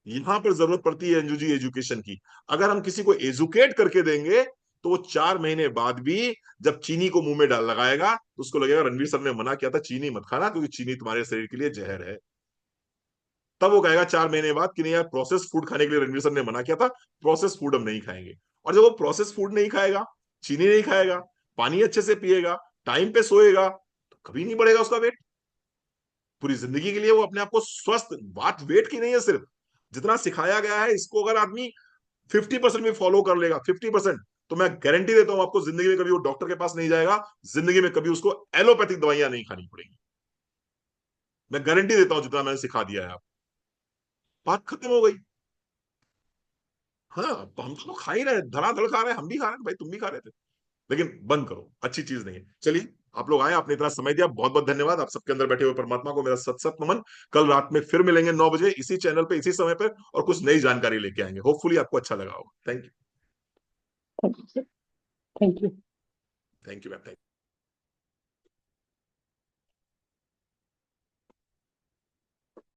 यहां पर जरूरत पड़ती है अंजू जी एजुकेशन की। अगर हम किसी को एजुकेट करके देंगे तो वो 4 महीने बाद भी जब चीनी को मुंह में डाल लगाएगा तो उसको लगेगा रणवीर सर ने मना किया था चीनी मत खाना, क्योंकि चीनी तुम्हारे शरीर के लिए जहर है। तब वो कहेगा 4 महीने बाद कि नहीं यार, प्रोसेस फूड खाने के लिए रणवीर सर ने मना किया था, प्रोसेस फूड हम नहीं खाएंगे। और जब वो प्रोसेस फूड नहीं खाएगा, चीनी नहीं खाएगा, पानी अच्छे से पिएगा, टाइम पे सोएगा, तो कभी नहीं बढ़ेगा उसका वेट। पूरी जिंदगी के लिए वो अपने आप को स्वस्थ, बात वेट की नहीं है सिर्फ, जितना सिखाया गया है इसको अगर आदमी 50% भी फॉलो कर लेगा, 50%, तो मैं गारंटी देता हूं आपको, जिंदगी में कभी वो डॉक्टर के पास नहीं जाएगा, जिंदगी में कभी उसको एलोपैथिक दवाइयां नहीं खानी पड़ेगी। मैं गारंटी देता हूं, जितना मैंने सिखा दिया है आप, बात खत्म हो गई। हाँ, तो हम तो खा ही रहे, धड़ाधड़ खा रहे हैं, हम भी खा रहे थे भाई, तुम भी खा रहे थे। लेकिन बंद करो, अच्छी चीज नहीं है। चलिए, आप लोग आए, आपने इतना समय दिया, बहुत बहुत धन्यवाद। आप सबके अंदर बैठे हुए परमात्मा को मेरा सत सत नमन। कल रात में फिर मिलेंगे 9 बजे इसी चैनल पे इसी समय पर, और कुछ नई जानकारी लेके आएंगे। होपफुली आपको अच्छा लगा होगा। Thank you. Thank you. Thank you ma'am, thank you.